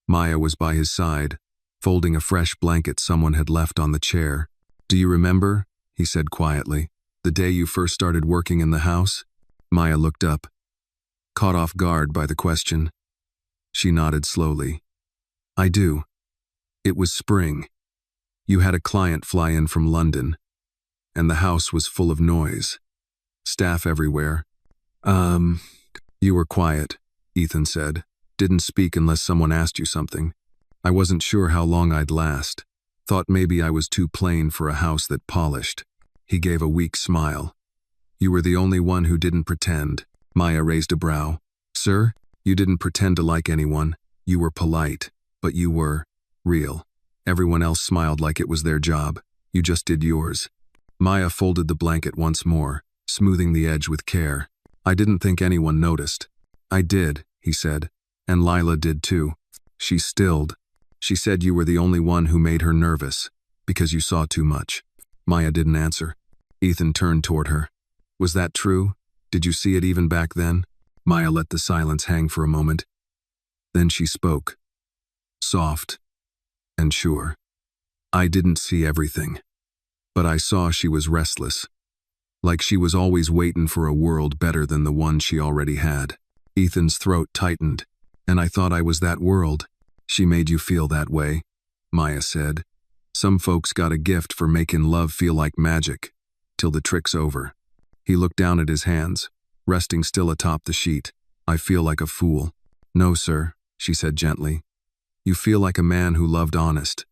Maya was by his side, folding a fresh blanket someone had left on the chair. "Do you remember," he said quietly, "the day you first started working in the house?" Maya looked up, caught off guard by the question. She nodded slowly. "I do. It was spring. You had a client fly in from London, and the house was full of noise. Staff everywhere. You were quiet," Ethan said. "Didn't speak unless someone asked you something. I wasn't sure how long I'd last. Thought maybe I was too plain for a house that polished." He gave a weak smile. "You were the only one who didn't pretend." Maya raised a brow. "Sir, you didn't pretend to like anyone. You were polite, but you were real. Everyone else smiled like it was their job. You just did yours." Maya folded the blanket once more, smoothing the edge with care. "I didn't think anyone noticed." "I did," he said, "and Lila did too." She stilled. "She said you were the only one who made her nervous, because you saw too much." Maya didn't answer. Ethan turned toward her. "Was that true? Did you see it even back then?" Maya let the silence hang for a moment. Then she spoke. Soft and sure. "I didn't see everything, but I saw she was restless. Like she was always waiting for a world better than the one she already had." Ethan's throat tightened. "And I thought I was that world." "She made you feel that way," Maya said. "Some folks got a gift for making love feel like magic, till the trick's over." He looked down at his hands, resting still atop the sheet. "I feel like a fool." "No, sir," she said gently. "You feel like a man who loved honest.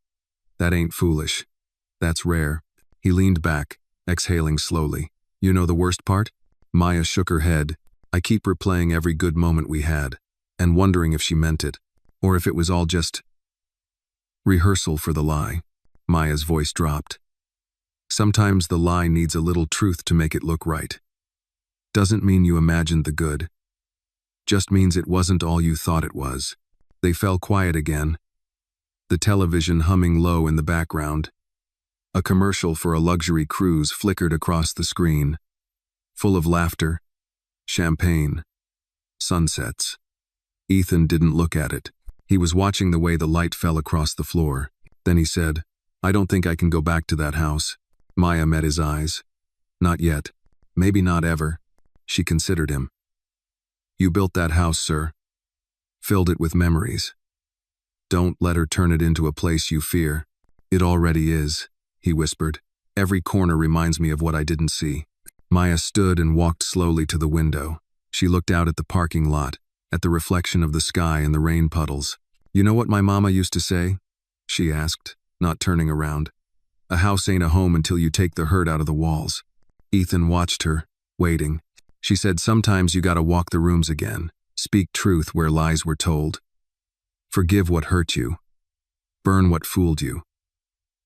That ain't foolish. That's rare." He leaned back, exhaling slowly. "You know the worst part?" Maya shook her head. "I keep replaying every good moment we had, and wondering if she meant it, or if it was all just rehearsal for the lie." Maya's voice dropped. "Sometimes the lie needs a little truth to make it look right. Doesn't mean you imagined the good. Just means it wasn't all you thought it was." They fell quiet again, the television humming low in the background. A commercial for a luxury cruise flickered across the screen, full of laughter, champagne, sunsets. Ethan didn't look at it. He was watching the way the light fell across the floor. Then he said, "I don't think I can go back to that house." Maya met his eyes. "Not yet. Maybe not ever." She considered him. "You built that house, sir. Filled it with memories. Don't let her turn it into a place you fear." "It already is," he whispered. "Every corner reminds me of what I didn't see." Maya stood and walked slowly to the window. She looked out at the parking lot, at the reflection of the sky and the rain puddles. "You know what my mama used to say?" she asked, not turning around. "A house ain't a home until you take the hurt out of the walls." Ethan watched her, waiting. She said, "Sometimes you gotta walk the rooms again. Speak truth where lies were told. Forgive what hurt you. Burn what fooled you.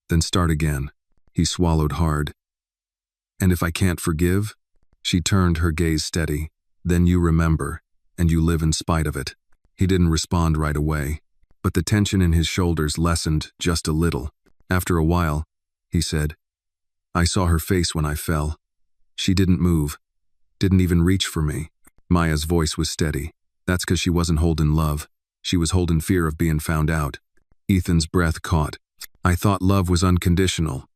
Then start again." He swallowed hard. "And if I can't forgive?" She turned her gaze steady. "Then you remember, and you live in spite of it." He didn't respond right away, but the tension in his shoulders lessened just a little. After a while, he said, "I saw her face when I fell. She didn't move, didn't even reach for me." Maya's voice was steady. "That's 'cause she wasn't holding love. She was holding fear of being found out." Ethan's breath caught. "I thought love was unconditional,"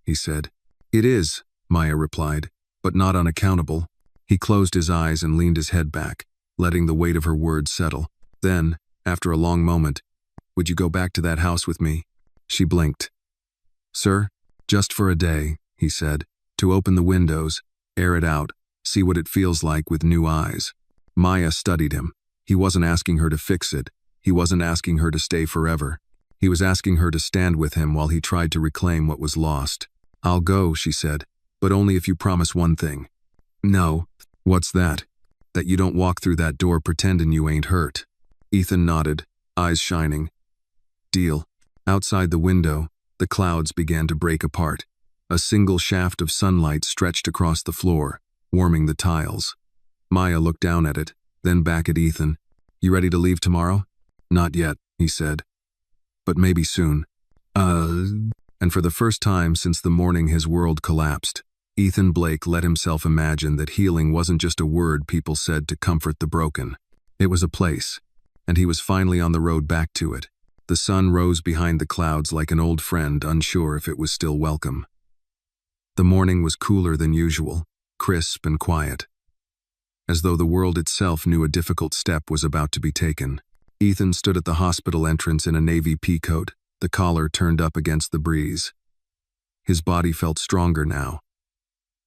he said. "It is," Maya replied, "but not unaccountable." He closed his eyes and leaned his head back, letting the weight of her words settle. Then, after a long moment, "Would you go back to that house with me?" She blinked. "Sir, just for a day," he said, "to open the windows, air it out, see what it feels like with new eyes." Maya studied him. He wasn't asking her to fix it. He wasn't asking her to stay forever. He was asking her to stand with him while he tried to reclaim what was lost. "I'll go," she said, "but only if you promise one thing." "No." "What's that?" "That you don't walk through that door pretending you ain't hurt." Ethan nodded, eyes shining. "Deal." Outside the window, the clouds began to break apart. A single shaft of sunlight stretched across the floor, warming the tiles. Maya looked down at it, then back at Ethan. "You ready to leave tomorrow?" "Not yet," he said. "But maybe soon." Uh, and for the first time since the morning his world collapsed, Ethan Blake let himself imagine that healing wasn't just a word people said to comfort the broken. It was a place, and he was finally on the road back to it. The sun rose behind the clouds like an old friend, unsure if it was still welcome. The morning was cooler than usual, crisp and quiet. As though the world itself knew a difficult step was about to be taken. Ethan stood at the hospital entrance in a navy peacoat, the collar turned up against the breeze. His body felt stronger now,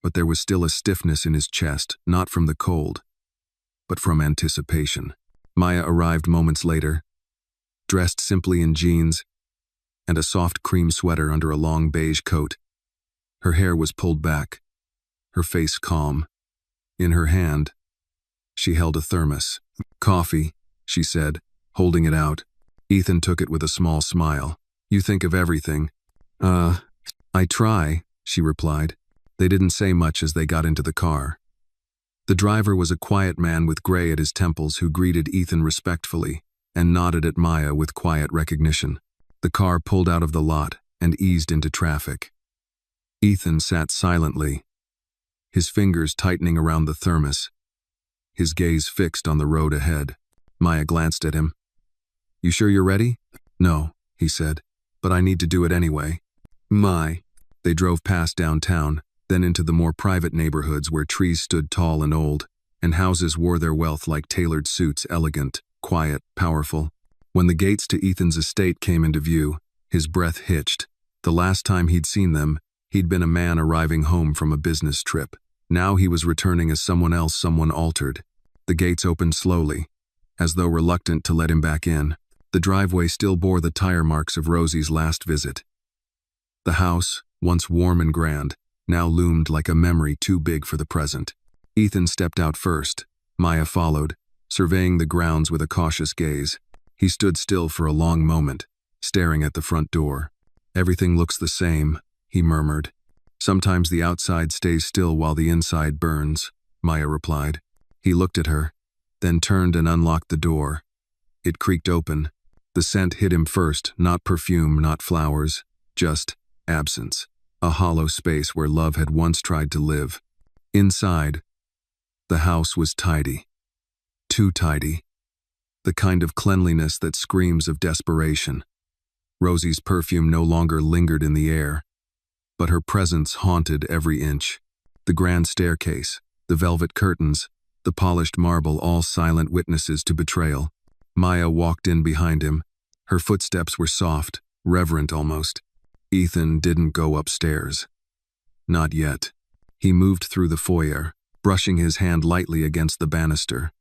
but there was still a stiffness in his chest, not from the cold, but from anticipation. Maya arrived moments later, dressed simply in jeans and a soft cream sweater under a long beige coat. Her hair was pulled back, her face calm. In her hand, she held a thermos. "Coffee," she said, holding it out. Ethan took it with a small smile. "You think of everything." I try," she replied. They didn't say much as they got into the car. The driver was a quiet man with gray at his temples who greeted Ethan respectfully and nodded at Maya with quiet recognition. The car pulled out of the lot and eased into traffic. Ethan sat silently, his fingers tightening around the thermos, his gaze fixed on the road ahead. Maya glanced at him. "You sure you're ready?" "No," he said, "but I need to do it anyway." They drove past downtown, then into the more private neighborhoods where trees stood tall and old, and houses wore their wealth like tailored suits, elegant, quiet, powerful. When the gates to Ethan's estate came into view, his breath hitched. The last time he'd seen them, he'd been a man arriving home from a business trip. Now he was returning as someone else, someone altered. The gates opened slowly, as though reluctant to let him back in. The driveway still bore the tire marks of Rosie's last visit. The house, once warm and grand, now loomed like a memory too big for the present. Ethan stepped out first. Maya followed, surveying the grounds with a cautious gaze. He stood still for a long moment, staring at the front door. "Everything looks the same," he murmured. "Sometimes the outside stays still while the inside burns," Maya replied. He looked at her, then turned and unlocked the door. It creaked open. The scent hit him first, not perfume, not flowers, just absence. A hollow space where love had once tried to live. Inside, the house was tidy. Too tidy. The kind of cleanliness that screams of desperation. Rosie's perfume no longer lingered in the air, but her presence haunted every inch. The grand staircase, the velvet curtains, the polished marble, all silent witnesses to betrayal. Maya walked in behind him. Her footsteps were soft, reverent almost. Ethan didn't go upstairs. Not yet. He moved through the foyer, brushing his hand lightly against the banister.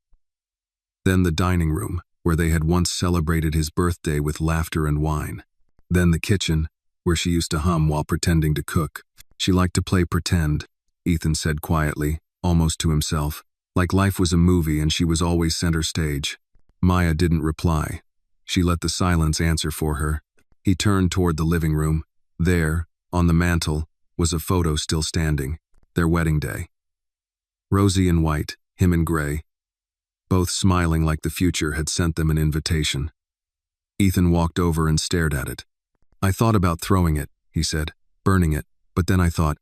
Then the dining room, where they had once celebrated his birthday with laughter and wine. Then the kitchen, where she used to hum while pretending to cook. She liked to play pretend, Ethan said quietly, almost to himself, like life was a movie and she was always center stage. Maya didn't reply. She let the silence answer for her. He turned toward the living room. There, on the mantel, was a photo still standing, their wedding day. Rosie in white, him in gray, both smiling like the future had sent them an invitation. Ethan walked over and stared at it. "I thought about throwing it," he said, "burning it, but then I thought,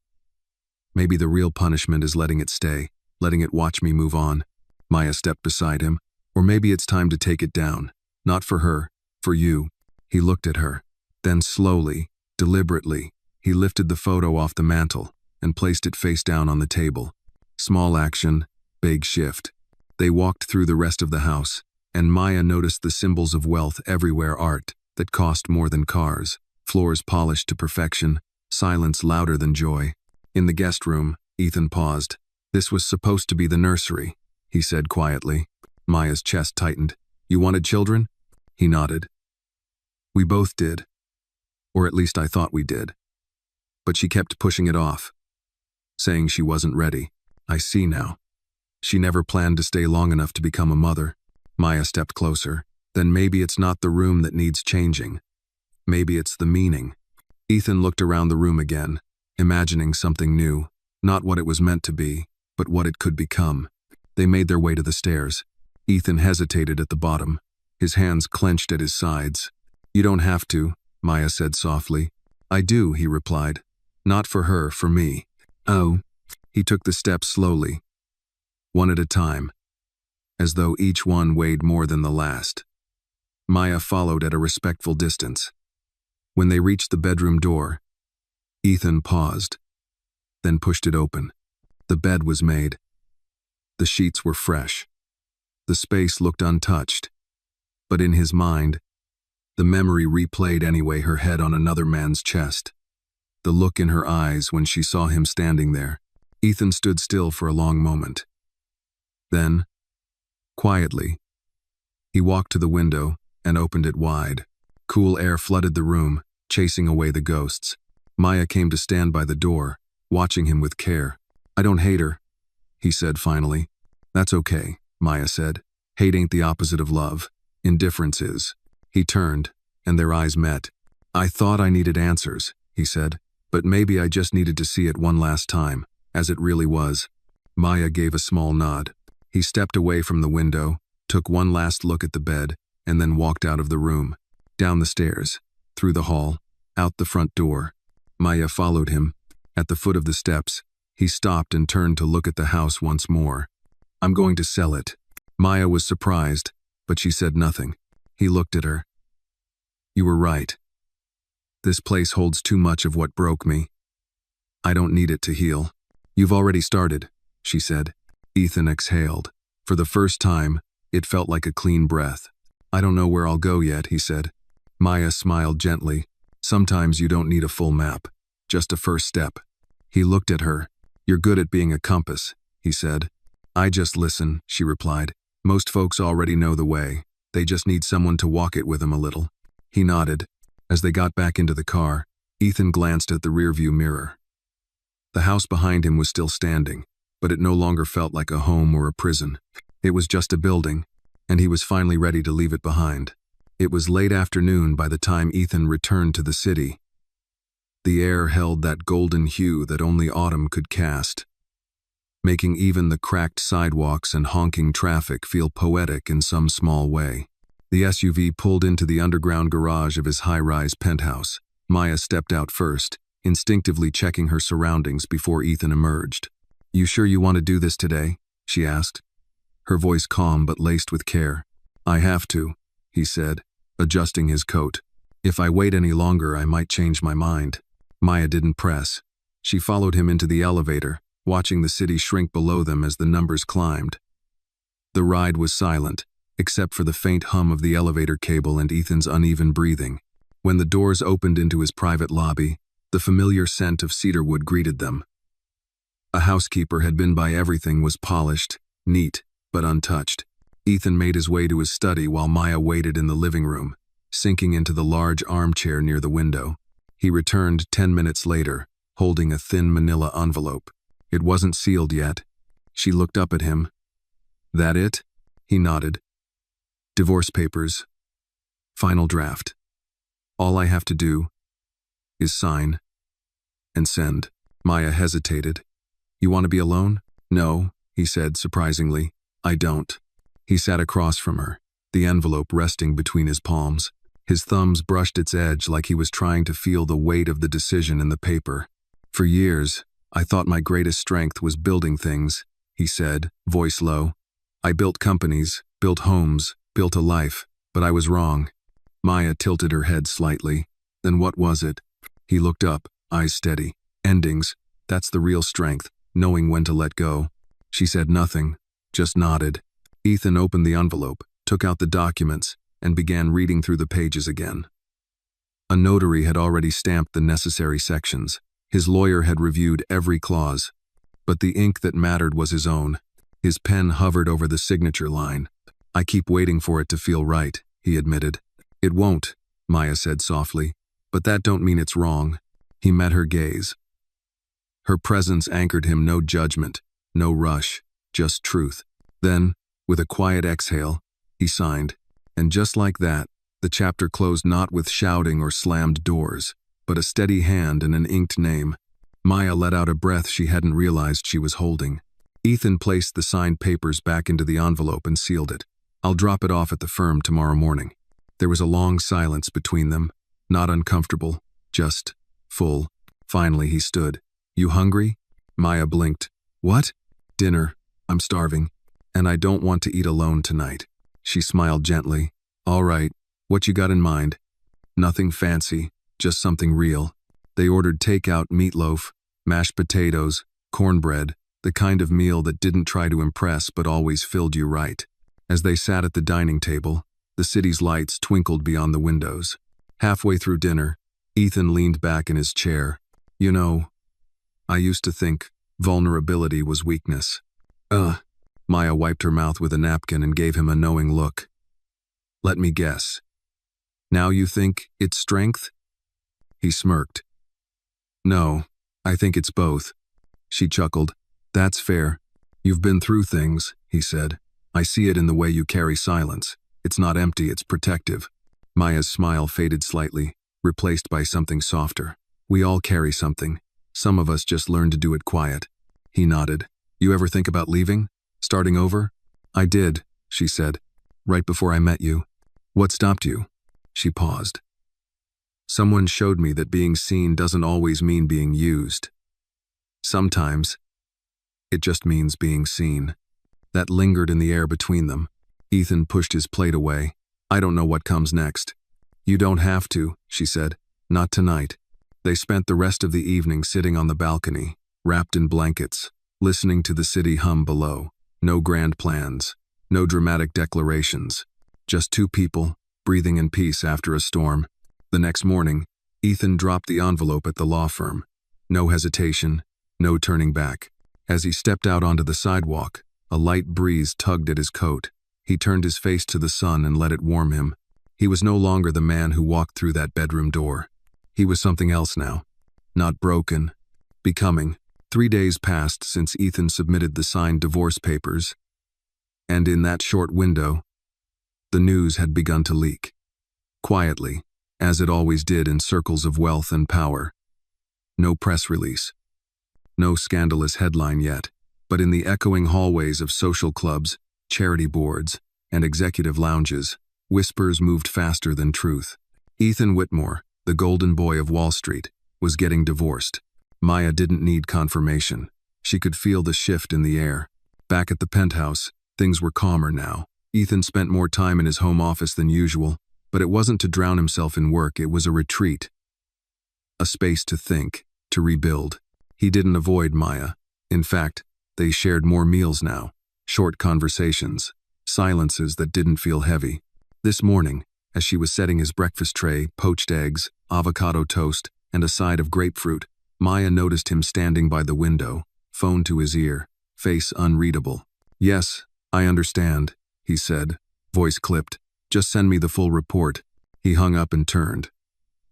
maybe the real punishment is letting it stay, letting it watch me move on." Maya stepped beside him. "Or maybe it's time to take it down. Not for her, for you." He looked at her. Then slowly, deliberately, he lifted the photo off the mantel and placed it face down on the table. Small action, big shift. They walked through the rest of the house, and Maya noticed the symbols of wealth everywhere, art that cost more than cars, floors polished to perfection, silence louder than joy. In the guest room, Ethan paused. "This was supposed to be the nursery," he said quietly. Maya's chest tightened. "You wanted children?" He nodded. "We both did. Or at least I thought we did. But she kept pushing it off, saying she wasn't ready. I see now. She never planned to stay long enough to become a mother." Maya stepped closer. "Then maybe it's not the room that needs changing. Maybe it's the meaning." Ethan looked around the room again, imagining something new, not what it was meant to be, but what it could become. They made their way to the stairs. Ethan hesitated at the bottom, his hands clenched at his sides. "You don't have to," Maya said softly. I do, he replied. Not for her, for me. Oh. He took the steps slowly, one at a time, as though each one weighed more than the last. Maya followed at a respectful distance. When they reached the bedroom door, Ethan paused, then pushed it open. The bed was made. The sheets were fresh. The space looked untouched. But in his mind, the memory replayed anyway, her head on another man's chest. The look in her eyes when she saw him standing there. Ethan stood still for a long moment. Then, quietly, he walked to the window and opened it wide. Cool air flooded the room, chasing away the ghosts. Maya came to stand by the door, watching him with care. I don't hate her, he said finally. That's okay, Maya said. Hate ain't the opposite of love. Indifference is. He turned, and their eyes met. I thought I needed answers, he said, but maybe I just needed to see it one last time, as it really was. Maya gave a small nod. He stepped away from the window, took one last look at the bed, and then walked out of the room, down the stairs, through the hall, out the front door. Maya followed him. At the foot of the steps, he stopped and turned to look at the house once more. I'm going to sell it. Maya was surprised, but she said nothing. He looked at her. You were right. This place holds too much of what broke me. I don't need it to heal. You've already started, she said. Ethan exhaled. For the first time, it felt like a clean breath. I don't know where I'll go yet, he said. Maya smiled gently. Sometimes you don't need a full map, just a first step. He looked at her. You're good at being a compass, he said. I just listen, she replied. Most folks already know the way. They just need someone to walk it with them a little. He nodded. As they got back into the car, Ethan glanced at the rearview mirror. The house behind him was still standing, but it no longer felt like a home or a prison. It was just a building, and he was finally ready to leave it behind. It was late afternoon by the time Ethan returned to the city. The air held that golden hue that only autumn could cast, making even the cracked sidewalks and honking traffic feel poetic in some small way. The SUV pulled into the underground garage of his high-rise penthouse. Maya stepped out first, instinctively checking her surroundings before Ethan emerged. You sure you want to do this today? She asked, her voice calm but laced with care. I have to, he said, adjusting his coat. If I wait any longer, I might change my mind. Maya didn't press. She followed him into the elevator, watching the city shrink below them as the numbers climbed. The ride was silent, except for the faint hum of the elevator cable and Ethan's uneven breathing. When the doors opened into his private lobby, the familiar scent of cedarwood greeted them. A housekeeper had been by. Everything was polished, neat, but untouched. Ethan made his way to his study while Maya waited in the living room, sinking into the large armchair near the window. He returned 10 minutes later, holding a thin manila envelope. It wasn't sealed yet. She looked up at him. That it? He nodded. Divorce papers. Final draft. All I have to do is sign and send. Maya hesitated. You want to be alone? No, he said surprisingly. I don't. He sat across from her, the envelope resting between his palms. His thumbs brushed its edge like he was trying to feel the weight of the decision in the paper. For years, I thought my greatest strength was building things, he said, voice low. I built companies, built homes, built a life, but I was wrong. Maya tilted her head slightly. Then what was it? He looked up, eyes steady. Endings. That's the real strength, knowing when to let go. She said nothing, just nodded. Ethan opened the envelope, took out the documents, and began reading through the pages again. A notary had already stamped the necessary sections. His lawyer had reviewed every clause. But the ink that mattered was his own. His pen hovered over the signature line. I keep waiting for it to feel right, he admitted. It won't, Maya said softly. But that don't mean it's wrong. He met her gaze. Her presence anchored him. No judgment, no rush, just truth. Then, with a quiet exhale, he signed. And just like that, the chapter closed, not with shouting or slammed doors, but a steady hand and an inked name. Maya let out a breath she hadn't realized she was holding. Ethan placed the signed papers back into the envelope and sealed it. I'll drop it off at the firm tomorrow morning. There was a long silence between them. Not uncomfortable, just full. Finally, he stood. You hungry? Maya blinked. What? Dinner. I'm starving. And I don't want to eat alone tonight. She smiled gently. All right, what you got in mind? Nothing fancy, just something real. They ordered takeout meatloaf, mashed potatoes, cornbread, the kind of meal that didn't try to impress but always filled you right. As they sat at the dining table, the city's lights twinkled beyond the windows. Halfway through dinner, Ethan leaned back in his chair. You know, I used to think vulnerability was weakness. Maya wiped her mouth with a napkin and gave him a knowing look. Let me guess. Now you think it's strength? He smirked. No, I think it's both. She chuckled. That's fair. You've been through things, he said. I see it in the way you carry silence. It's not empty, it's protective. Maya's smile faded slightly, replaced by something softer. We all carry something. Some of us just learn to do it quiet. He nodded. You ever think about leaving? Starting over? I did, she said, right before I met you. What stopped you? She paused. Someone showed me that being seen doesn't always mean being used. Sometimes, it just means being seen. That lingered in the air between them. Ethan pushed his plate away. I don't know what comes next. You don't have to, she said. Not tonight. They spent the rest of the evening sitting on the balcony, wrapped in blankets, listening to the city hum below. No grand plans, no dramatic declarations. Just two people, breathing in peace after a storm. The next morning, Ethan dropped the envelope at the law firm. No hesitation, no turning back. As he stepped out onto the sidewalk, a light breeze tugged at his coat. He turned his face to the sun and let it warm him. He was no longer the man who walked through that bedroom door. He was something else now. Not broken. Becoming. 3 days passed since Ethan submitted the signed divorce papers. And in that short window, the news had begun to leak. Quietly, as it always did in circles of wealth and power. No press release. No scandalous headline yet, but in the echoing hallways of social clubs, charity boards, and executive lounges, whispers moved faster than truth. Ethan Whitmore, the golden boy of Wall Street, was getting divorced. Maya didn't need confirmation. She could feel the shift in the air. Back at the penthouse, things were calmer now. Ethan spent more time in his home office than usual, but it wasn't to drown himself in work, it was a retreat. A space to think, to rebuild. He didn't avoid Maya. In fact, they shared more meals now. Short conversations, silences that didn't feel heavy. This morning, as she was setting his breakfast tray, poached eggs, avocado toast, and a side of grapefruit, Maya noticed him standing by the window, phone to his ear, face unreadable. Yes, I understand, he said, voice clipped. Just send me the full report. He hung up and turned.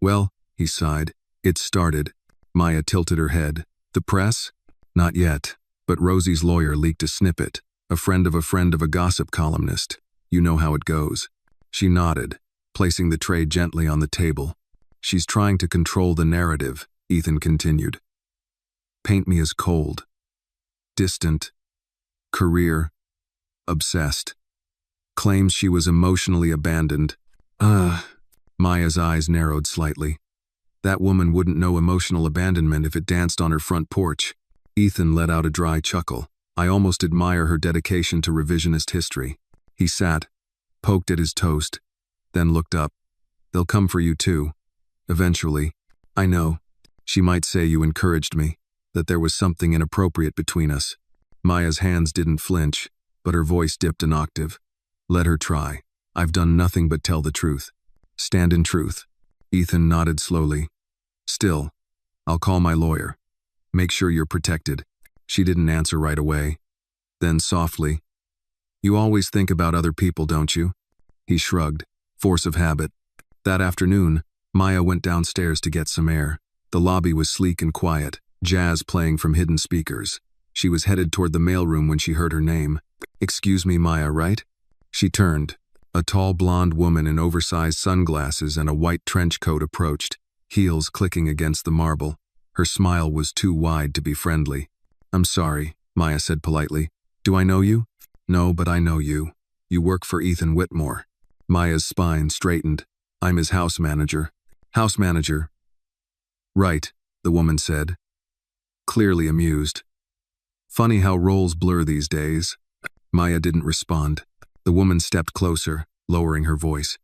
Well, he sighed. It started. Maya tilted her head. The press? Not yet, but Rosie's lawyer leaked a snippet. A friend of a gossip columnist. You know how it goes. She nodded, placing the tray gently on the table. She's trying to control the narrative, Ethan continued. Paint me as cold, distant, career, obsessed. Claims she was emotionally abandoned. Maya's eyes narrowed slightly. That woman wouldn't know emotional abandonment if it danced on her front porch. Ethan let out a dry chuckle. I almost admire her dedication to revisionist history. He sat, poked at his toast, then looked up. They'll come for you too. Eventually. I know. She might say you encouraged me, that there was something inappropriate between us. Maya's hands didn't flinch, but her voice dipped an octave. Let her try. I've done nothing but tell the truth. Stand in truth. Ethan nodded slowly. Still, I'll call my lawyer. Make sure you're protected. She didn't answer right away. Then softly, you always think about other people, don't you? He shrugged, force of habit. That afternoon, Maya went downstairs to get some air. The lobby was sleek and quiet, jazz playing from hidden speakers. She was headed toward the mailroom when she heard her name. Excuse me, Maya, right? She turned. A tall blonde woman in oversized sunglasses and a white trench coat approached, heels clicking against the marble. Her smile was too wide to be friendly. I'm sorry, Maya said politely. Do I know you? No, but I know you. You work for Ethan Whitmore. Maya's spine straightened. I'm his house manager. House manager. Right, the woman said, clearly amused. Funny how roles blur these days. Maya didn't respond. The woman stepped closer, lowering her voice.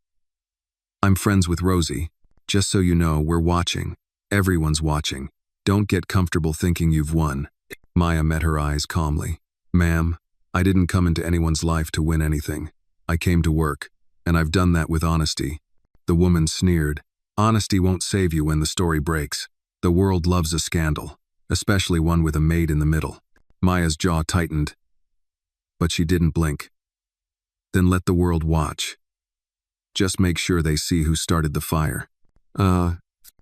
I'm friends with Rosie. Just so you know, we're watching. Everyone's watching. Don't get comfortable thinking you've won. Maya met her eyes calmly. Ma'am, I didn't come into anyone's life to win anything. I came to work, and I've done that with honesty. The woman sneered. Honesty won't save you when the story breaks. The world loves a scandal, especially one with a maid in the middle. Maya's jaw tightened, but she didn't blink. Then let the world watch. Just make sure they see who started the fire.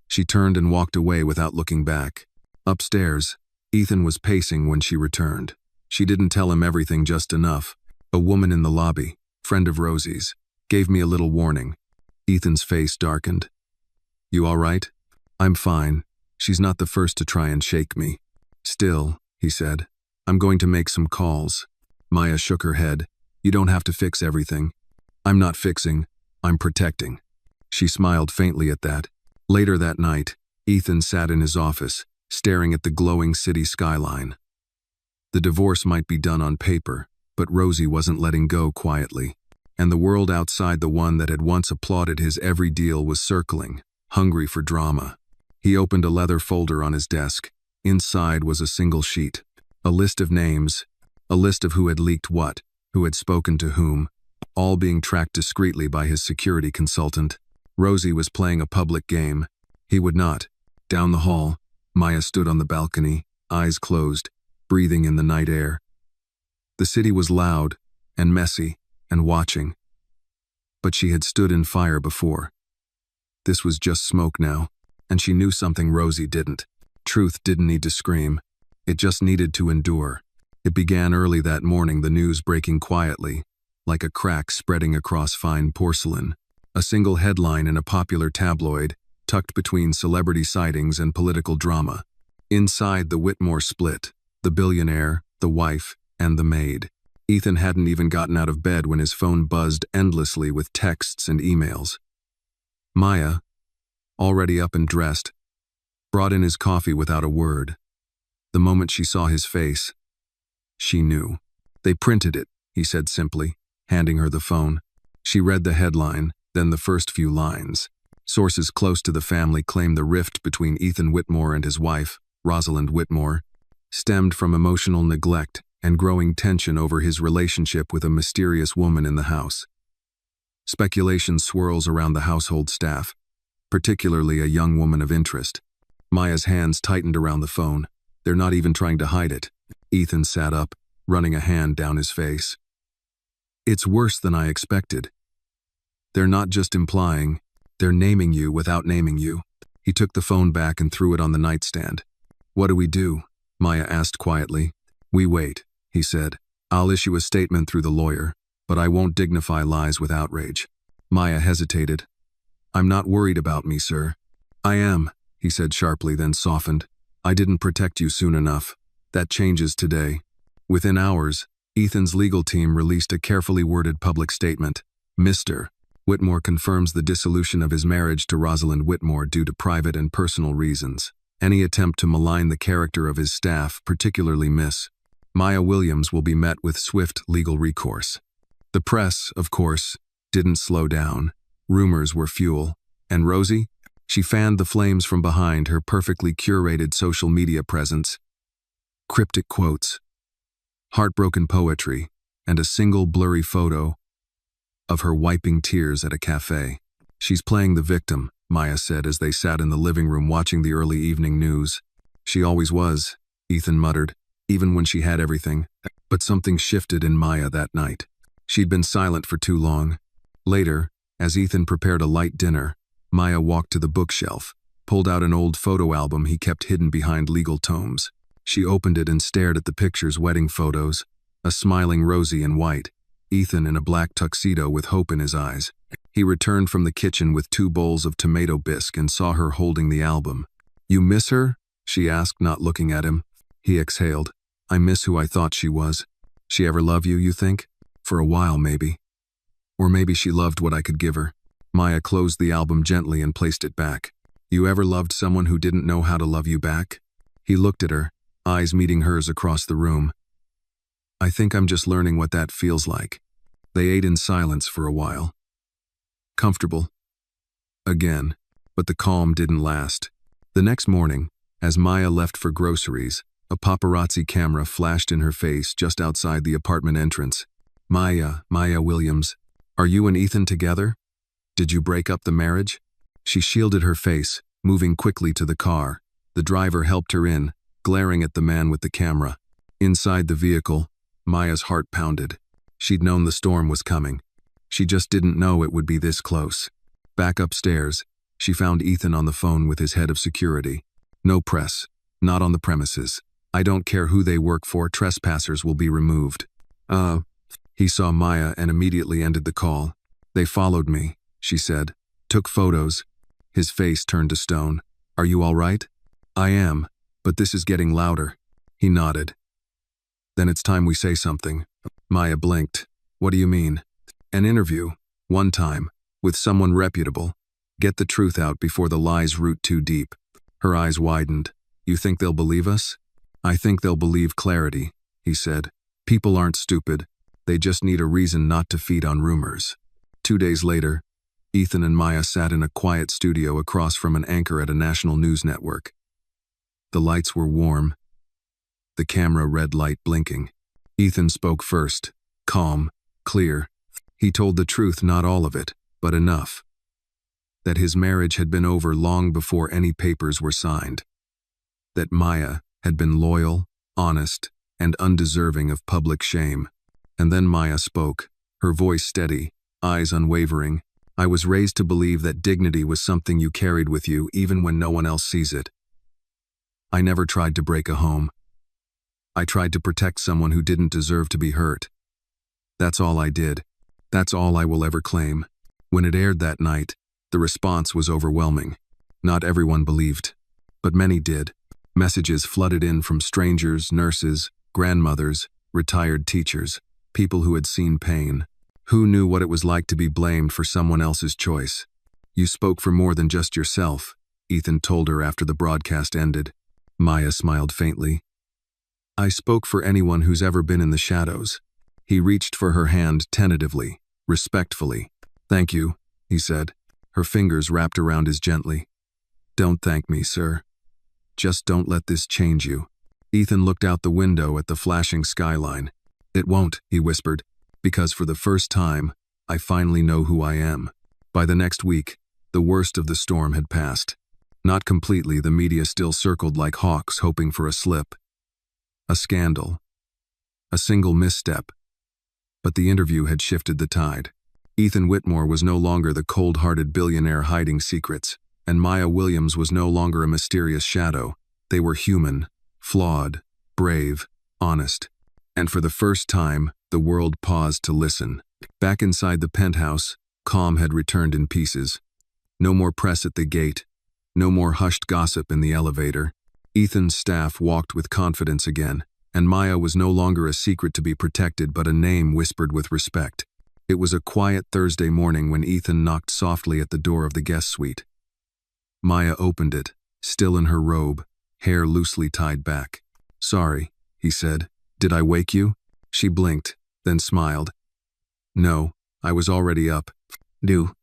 She turned and walked away without looking back. Upstairs, Ethan was pacing when she returned. She didn't tell him everything just enough. A woman in the lobby, friend of Rosie's, gave me a little warning. Ethan's face darkened. You all right? I'm fine. She's not the first to try and shake me. Still, he said, I'm going to make some calls. Maya shook her head. You don't have to fix everything. I'm not fixing, I'm protecting. She smiled faintly at that. Later that night, Ethan sat in his office, staring at the glowing city skyline. The divorce might be done on paper, but Rosie wasn't letting go quietly. And the world outside the one that had once applauded his every deal was circling, hungry for drama. He opened a leather folder on his desk. Inside was a single sheet. A list of names, a list of who had leaked what, who had spoken to whom, all being tracked discreetly by his security consultant. Rosie was playing a public game. He would not. Down the hall, Maya stood on the balcony, eyes closed, breathing in the night air. The city was loud and messy and watching. But she had stood in fire before. This was just smoke now, and she knew something Rosie didn't. Truth didn't need to scream. It just needed to endure. It began early that morning, the news breaking quietly, like a crack spreading across fine porcelain. A single headline in a popular tabloid, tucked between celebrity sightings and political drama. Inside, the Whitmore split, the billionaire, the wife, and the maid. Ethan hadn't even gotten out of bed when his phone buzzed endlessly with texts and emails. Maya, already up and dressed, brought in his coffee without a word. The moment she saw his face, she knew. They printed it, he said simply, handing her the phone. She read the headline, then the first few lines. Sources close to the family claim the rift between Ethan Whitmore and his wife, Rosalind Whitmore, stemmed from emotional neglect and growing tension over his relationship with a mysterious woman in the house. Speculation swirls around the household staff, particularly a young woman of interest. Maya's hands tightened around the phone. They're not even trying to hide it. Ethan sat up, running a hand down his face. It's worse than I expected. They're not just implying, they're naming you without naming you. He took the phone back and threw it on the nightstand. What do we do? Maya asked quietly. We wait, he said. I'll issue a statement through the lawyer, but I won't dignify lies with outrage. Maya hesitated. I'm not worried about me, sir. I am, he said sharply, then softened. I didn't protect you soon enough. That changes today. Within hours, Ethan's legal team released a carefully worded public statement. Mr. Whitmore confirms the dissolution of his marriage to Rosalind Whitmore due to private and personal reasons. Any attempt to malign the character of his staff, particularly Miss Maya Williams, will be met with swift legal recourse. The press, of course, didn't slow down. Rumors were fuel. And Rosie? She fanned the flames from behind her perfectly curated social media presence. Cryptic quotes, heartbroken poetry, and a single blurry photo of her wiping tears at a cafe. She's playing the victim, Maya said as they sat in the living room watching the early evening news. She always was, Ethan muttered, even when she had everything. But something shifted in Maya that night. She'd been silent for too long. Later, as Ethan prepared a light dinner, Maya walked to the bookshelf, pulled out an old photo album he kept hidden behind legal tomes. She opened it and stared at the picture's wedding photos, a smiling Rosie in white, Ethan in a black tuxedo with hope in his eyes. He returned from the kitchen with 2 bowls of tomato bisque and saw her holding the album. You miss her? She asked, not looking at him. He exhaled. I miss who I thought she was. She ever love you, you think? For a while, maybe. Or maybe she loved what I could give her. Maya closed the album gently and placed it back. You ever loved someone who didn't know how to love you back? He looked at her, eyes meeting hers across the room. I think I'm just learning what that feels like. They ate in silence for a while. Comfortable. Again, but the calm didn't last. The next morning, as Maya left for groceries, a paparazzi camera flashed in her face just outside the apartment entrance. Maya Williams, are you and Ethan together? Did you break up the marriage? She shielded her face, moving quickly to the car. The driver helped her in, glaring at the man with the camera. Inside the vehicle, Maya's heart pounded. She'd known the storm was coming. She just didn't know it would be this close. Back upstairs, she found Ethan on the phone with his head of security. No press. Not on the premises. I don't care who they work for, trespassers will be removed. He saw Maya and immediately ended the call. They followed me, she said. Took photos. His face turned to stone. Are you all right? I am, but this is getting louder. He nodded. Then it's time we say something. Maya blinked. What do you mean? An interview. One time. With someone reputable. Get the truth out before the lies root too deep. Her eyes widened. You think they'll believe us? I think they'll believe clarity, he said. People aren't stupid. They just need a reason not to feed on rumors. 2 days later, Ethan and Maya sat in a quiet studio across from an anchor at a national news network. The lights were warm. The camera red light blinking. Ethan spoke first. Calm, clear. He told the truth, not all of it, but enough. That his marriage had been over long before any papers were signed. That Maya had been loyal, honest, and undeserving of public shame. And then Maya spoke, her voice steady, eyes unwavering. I was raised to believe that dignity was something you carried with you even when no one else sees it. I never tried to break a home. I tried to protect someone who didn't deserve to be hurt. That's all I did. That's all I will ever claim. When it aired that night, the response was overwhelming. Not everyone believed, but many did. Messages flooded in from strangers, nurses, grandmothers, retired teachers, people who had seen pain. Who knew what it was like to be blamed for someone else's choice? You spoke for more than just yourself, Ethan told her after the broadcast ended. Maya smiled faintly. I spoke for anyone who's ever been in the shadows. He reached for her hand tentatively, respectfully. Thank you, he said, her fingers wrapped around his gently. Don't thank me, sir. Just don't let this change you. Ethan looked out the window at the flashing skyline. It won't, he whispered, because for the first time, I finally know who I am. By the next week, the worst of the storm had passed. Not completely, the media still circled like hawks hoping for a slip. A scandal. A single misstep. But the interview had shifted the tide. Ethan Whitmore was no longer the cold-hearted billionaire hiding secrets, and Maya Williams was no longer a mysterious shadow. They were human, flawed, brave, honest. And for the first time, the world paused to listen. Back inside the penthouse, calm had returned in pieces. No more press at the gate. No more hushed gossip in the elevator. Ethan's staff walked with confidence again, and Maya was no longer a secret to be protected but a name whispered with respect. It was a quiet Thursday morning when Ethan knocked softly at the door of the guest suite. Maya opened it, still in her robe, hair loosely tied back. Sorry, he said. Did I wake you? She blinked, then smiled. No, I was already up. Do.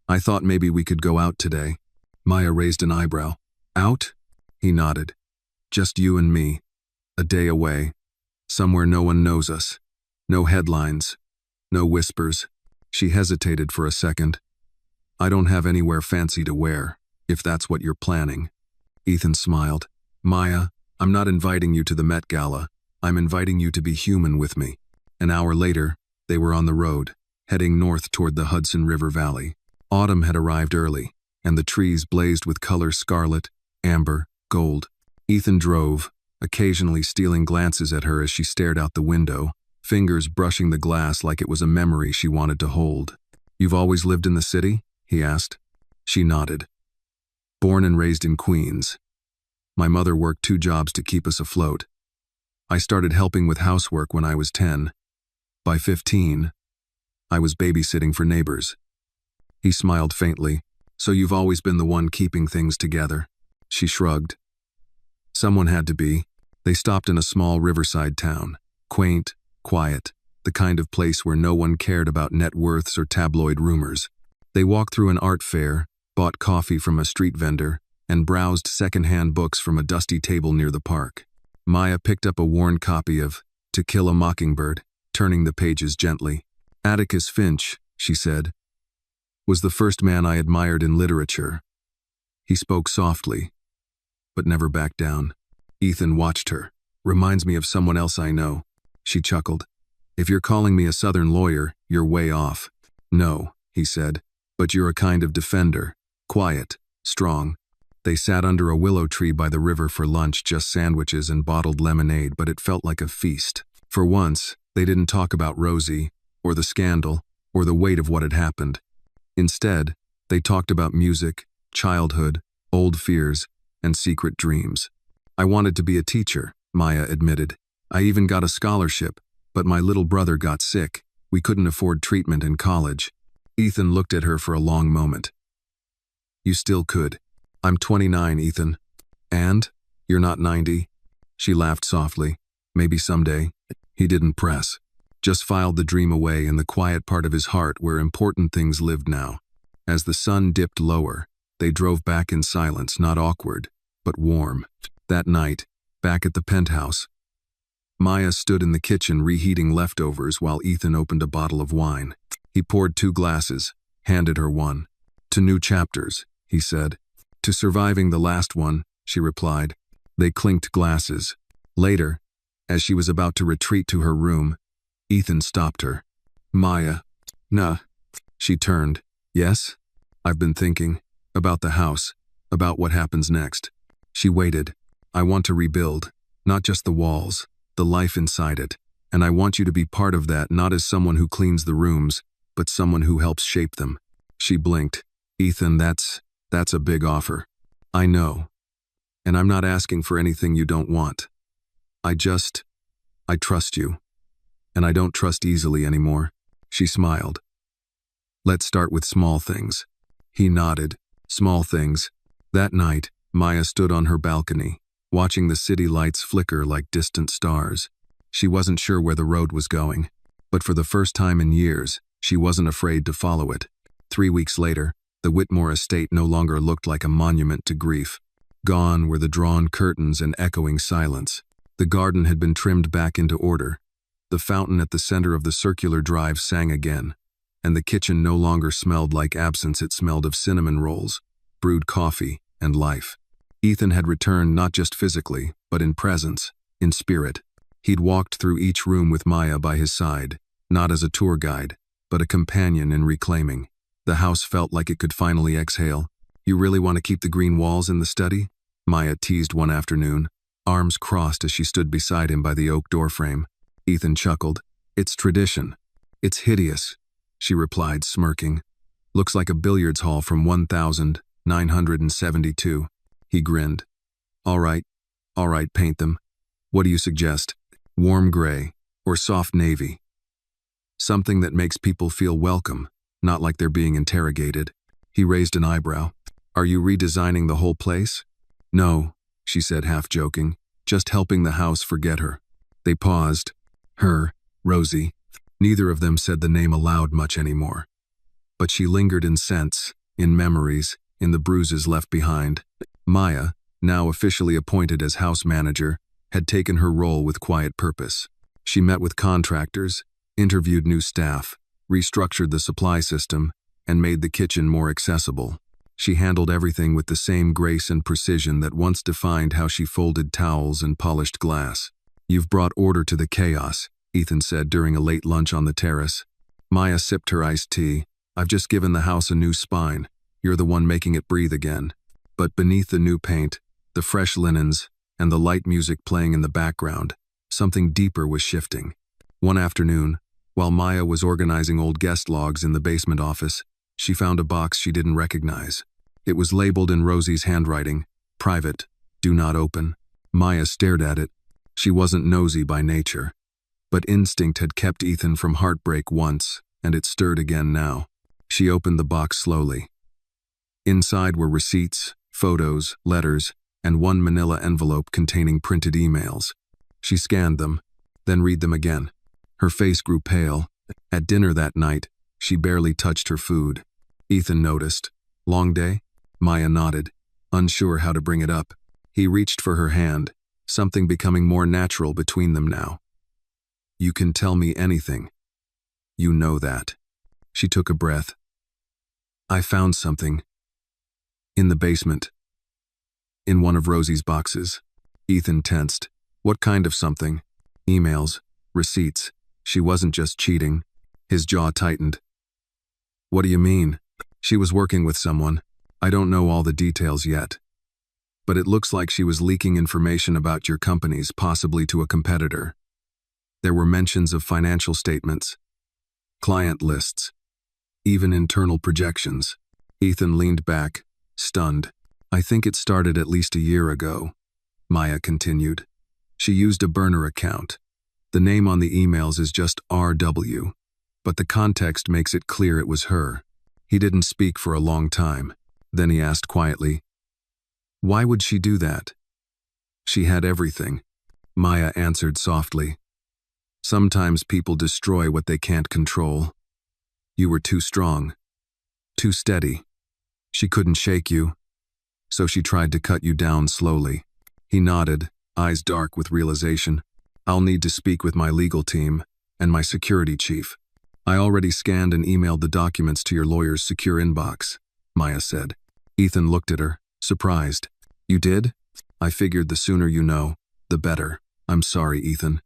I thought maybe we could go out today. Maya raised an eyebrow. Out? He nodded. Just you and me. A day away. Somewhere no one knows us. No headlines. No whispers. She hesitated for a second. I don't have anywhere fancy to wear, if that's what you're planning. Ethan smiled. Maya, I'm not inviting you to the Met Gala. I'm inviting you to be human with me. An hour later, they were on the road, heading north toward the Hudson River Valley. Autumn had arrived early, and the trees blazed with color scarlet, amber, gold. Ethan drove, occasionally stealing glances at her as she stared out the window, fingers brushing the glass like it was a memory she wanted to hold. You've always lived in the city? He asked. She nodded. Born and raised in Queens. My mother worked 2 jobs to keep us afloat. I started helping with housework when I was 10. By 15, I was babysitting for neighbors. He smiled faintly. So you've always been the one keeping things together. She shrugged. Someone had to be. They stopped in a small riverside town. Quaint, quiet, the kind of place where no one cared about net worths or tabloid rumors. They walked through an art fair, bought coffee from a street vendor, and browsed second-hand books from a dusty table near the park. Maya picked up a worn copy of To Kill a Mockingbird, turning the pages gently. Atticus Finch, she said, was the first man I admired in literature. He spoke softly, but never backed down. Ethan watched her. Reminds me of someone else I know. She chuckled. If you're calling me a Southern lawyer, you're way off. No, he said, but you're a kind of defender. Quiet, strong. They sat under a willow tree by the river for lunch, just sandwiches and bottled lemonade, but it felt like a feast. For once, they didn't talk about Rosie, or the scandal, or the weight of what had happened. Instead, they talked about music, childhood, old fears, and secret dreams. I wanted to be a teacher, Maya admitted. I even got a scholarship, but my little brother got sick. We couldn't afford treatment in college. Ethan looked at her for a long moment. You still could. I'm 29, Ethan. And? You're not 90? She laughed softly. Maybe someday. He didn't press. Just filed the dream away in the quiet part of his heart where important things lived now. As the sun dipped lower, they drove back in silence, not awkward, but warm. That night, back at the penthouse, Maya stood in the kitchen reheating leftovers while Ethan opened a bottle of wine. He poured 2 glasses, handed her one. To new chapters, he said. To surviving the last one, she replied. They clinked glasses. Later, as she was about to retreat to her room, Ethan stopped her. Maya. Nah. She turned. Yes? I've been thinking. About the house. About what happens next. She waited. I want to rebuild. Not just the walls. The life inside it. And I want you to be part of that, not as someone who cleans the rooms, but someone who helps shape them. She blinked. Ethan, that's a big offer. I know. And I'm not asking for anything you don't want. I trust you. And I don't trust easily anymore. She smiled. Let's start with small things. He nodded. Small things. That night, Maya stood on her balcony, watching the city lights flicker like distant stars. She wasn't sure where the road was going, but for the first time in years, she wasn't afraid to follow it. 3 weeks later, the Whitmore estate no longer looked like a monument to grief. Gone were the drawn curtains and echoing silence. The garden had been trimmed back into order. The fountain at the center of the circular drive sang again, and the kitchen no longer smelled like absence. It smelled of cinnamon rolls, brewed coffee, and life. Ethan had returned not just physically, but in presence, in spirit. He'd walked through each room with Maya by his side, not as a tour guide, but a companion in reclaiming. The house felt like it could finally exhale. You really want to keep the green walls in the study? Maya teased one afternoon, arms crossed as she stood beside him by the oak doorframe. Ethan chuckled. It's tradition. It's hideous, she replied, smirking. Looks like a billiards hall from 1972. He grinned. All right, paint them. What do you suggest? Warm gray or soft navy? Something that makes people feel welcome, not like they're being interrogated. He raised an eyebrow. Are you redesigning the whole place? No, she said, half joking, just helping the house forget her. They paused. Her, Rosie. Neither of them said the name aloud much anymore. But she lingered in sense, in memories, in the bruises left behind. Maya, now officially appointed as house manager, had taken her role with quiet purpose. She met with contractors, interviewed new staff, restructured the supply system, and made the kitchen more accessible. She handled everything with the same grace and precision that once defined how she folded towels and polished glass. You've brought order to the chaos, Ethan said during a late lunch on the terrace. Maya sipped her iced tea. I've just given the house a new spine. You're the one making it breathe again. But beneath the new paint, the fresh linens, and the light music playing in the background, something deeper was shifting. One afternoon, while Maya was organizing old guest logs in the basement office, she found a box she didn't recognize. It was labeled in Rosie's handwriting, private, do not open. Maya stared at it. She wasn't nosy by nature, but instinct had kept Ethan from heartbreak once, and it stirred again now. She opened the box slowly. Inside were receipts, photos, letters, and one manila envelope containing printed emails. She scanned them, then read them again. Her face grew pale. At dinner that night, she barely touched her food. Ethan noticed. Long day? Maya nodded, unsure how to bring it up. He reached for her hand, something becoming more natural between them now. You can tell me anything. You know that. She took a breath. I found something. In the basement. In one of Rosie's boxes. Ethan tensed. What kind of something? Emails. Receipts. She wasn't just cheating. His jaw tightened. What do you mean? She was working with someone. I don't know all the details yet. But it looks like she was leaking information about your companies, possibly to a competitor. There were mentions of financial statements, client lists, even internal projections. Ethan leaned back, stunned. I think it started at least a year ago, Maya continued. She used a burner account. The name on the emails is just RW, but the context makes it clear it was her. He didn't speak for a long time. Then he asked quietly, why would she do that? She had everything, Maya answered softly. Sometimes people destroy what they can't control. You were too strong, too steady. She couldn't shake you, so she tried to cut you down slowly. He nodded, eyes dark with realization. I'll need to speak with my legal team and my security chief. I already scanned and emailed the documents to your lawyer's secure inbox, Maya said. Ethan looked at her, surprised. You did? I figured the sooner you know, the better. I'm sorry, Ethan.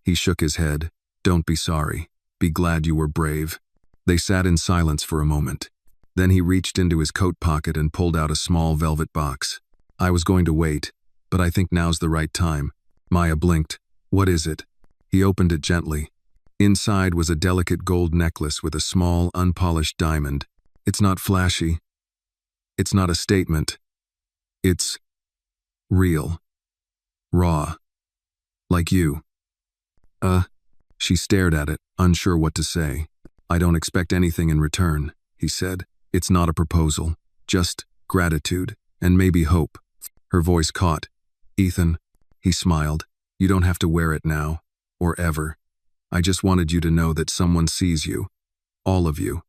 He shook his head. Don't be sorry. Be glad you were brave. They sat in silence for a moment. Then he reached into his coat pocket and pulled out a small velvet box. I was going to wait, but I think now's the right time. Maya blinked. What is it? He opened it gently. Inside was a delicate gold necklace with a small, unpolished diamond. It's not flashy. It's not a statement. It's real. Raw. Like you. She stared at it, unsure what to say. I don't expect anything in return, he said. It's not a proposal, just gratitude, and maybe hope. Her voice caught. Ethan, he smiled. You don't have to wear it now, or ever. I just wanted you to know that someone sees you, all of you,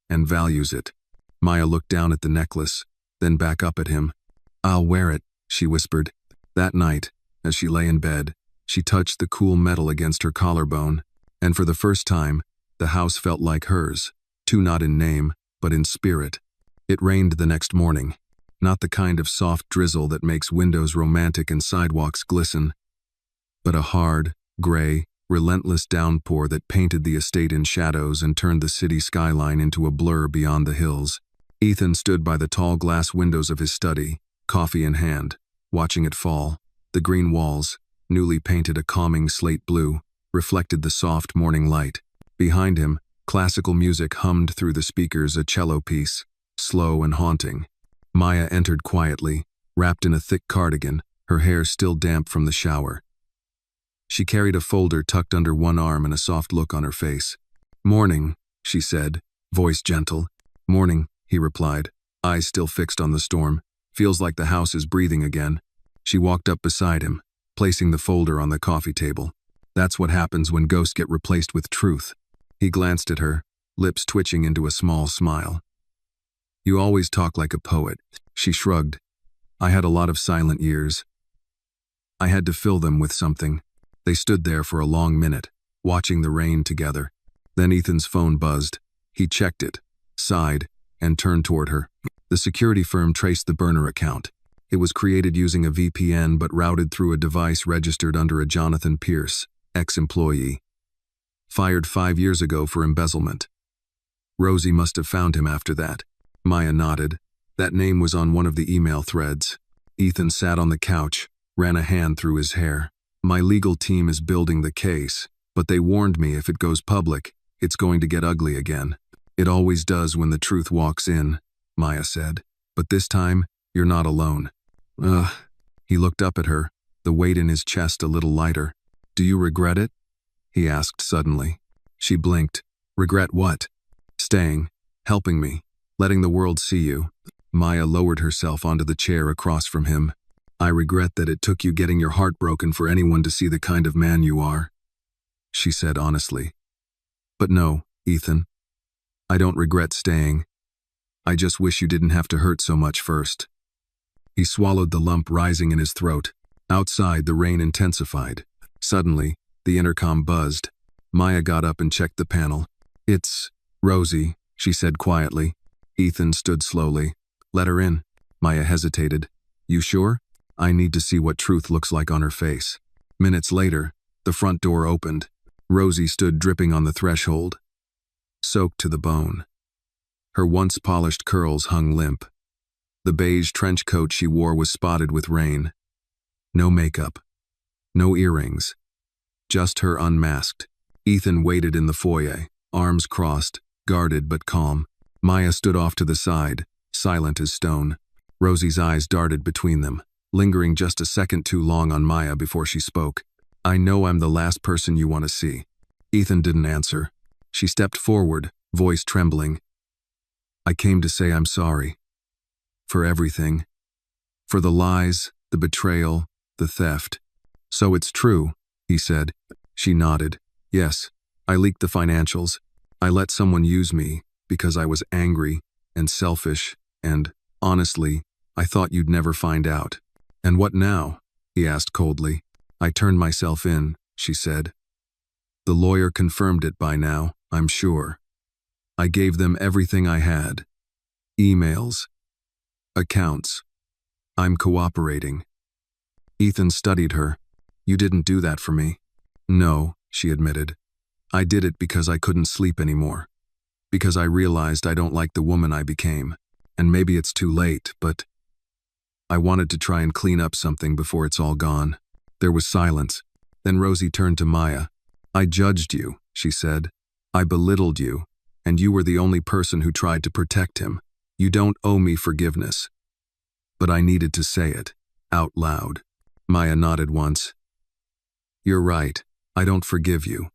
and values it. Maya looked down at the necklace, then back up at him. I'll wear it, she whispered. That night, as she lay in bed, she touched the cool metal against her collarbone, and for the first time, the house felt like hers, too not in name, but in spirit. It rained the next morning, not the kind of soft drizzle that makes windows romantic and sidewalks glisten, but a hard, gray, relentless downpour that painted the estate in shadows and turned the city skyline into a blur beyond the hills. Ethan stood by the tall glass windows of his study, coffee in hand, watching it fall. The green walls, newly painted a calming slate blue, reflected the soft morning light. Behind him, classical music hummed through the speakers, a cello piece, slow and haunting. Maya entered quietly, wrapped in a thick cardigan, her hair still damp from the shower. She carried a folder tucked under one arm and a soft look on her face. Morning, she said, voice gentle. Morning, he replied, eyes still fixed on the storm. Feels like the house is breathing again. She walked up beside him, placing the folder on the coffee table. That's what happens when ghosts get replaced with truth. He glanced at her, lips twitching into a small smile. You always talk like a poet, she shrugged. I had a lot of silent years. I had to fill them with something. They stood there for a long minute, watching the rain together. Then Ethan's phone buzzed. He checked it, sighed, and turned toward her. The security firm traced the burner account. It was created using a VPN but routed through a device registered under a Jonathan Pierce, ex-employee. Fired 5 years ago for embezzlement. Rosie must have found him after that. Maya nodded. That name was on one of the email threads. Ethan sat on the couch, ran a hand through his hair. My legal team is building the case, but they warned me if it goes public, it's going to get ugly again. It always does when the truth walks in, Maya said. But this time, you're not alone. Ugh. He looked up at her, the weight in his chest a little lighter. Do you regret it? He asked suddenly. She blinked. Regret what? Staying. helping me, letting the world see you. Maya lowered herself onto the chair across from him. I regret that it took you getting your heart broken for anyone to see the kind of man you are, she said honestly. But no, Ethan. I don't regret staying. I just wish you didn't have to hurt so much first. He swallowed the lump rising in his throat. Outside, the rain intensified. Suddenly, the intercom buzzed. Maya got up and checked the panel. It's Rosie, she said quietly. Ethan stood slowly. Let her in. Maya hesitated. You sure? I need to see what truth looks like on her face. Minutes later, the front door opened. Rosie stood dripping on the threshold, soaked to the bone. Her once polished curls hung limp. The beige trench coat she wore was spotted with rain. No makeup. No earrings. Just her unmasked. Ethan waited in the foyer, arms crossed, guarded but calm. Maya stood off to the side, silent as stone. Rosie's eyes darted between them, lingering just a second too long on Maya before she spoke. I know I'm the last person you want to see. Ethan didn't answer. She stepped forward, voice trembling. I came to say I'm sorry. For everything. For the lies, the betrayal, the theft. So it's true, he said. She nodded. Yes, I leaked the financials. I let someone use me because I was angry and selfish and, honestly, I thought you'd never find out. And what now? He asked coldly. I turned myself in, she said. The lawyer confirmed it by now, I'm sure. I gave them everything I had. Emails. Accounts. I'm cooperating. Ethan studied her. You didn't do that for me. No, she admitted. I did it because I couldn't sleep anymore. Because I realized I don't like the woman I became. And maybe it's too late, but I wanted to try and clean up something before it's all gone. There was silence. Then Rosie turned to Maya. I judged you, she said. I belittled you, and you were the only person who tried to protect him. You don't owe me forgiveness. But I needed to say it, out loud. Maya nodded once. You're right, I don't forgive you.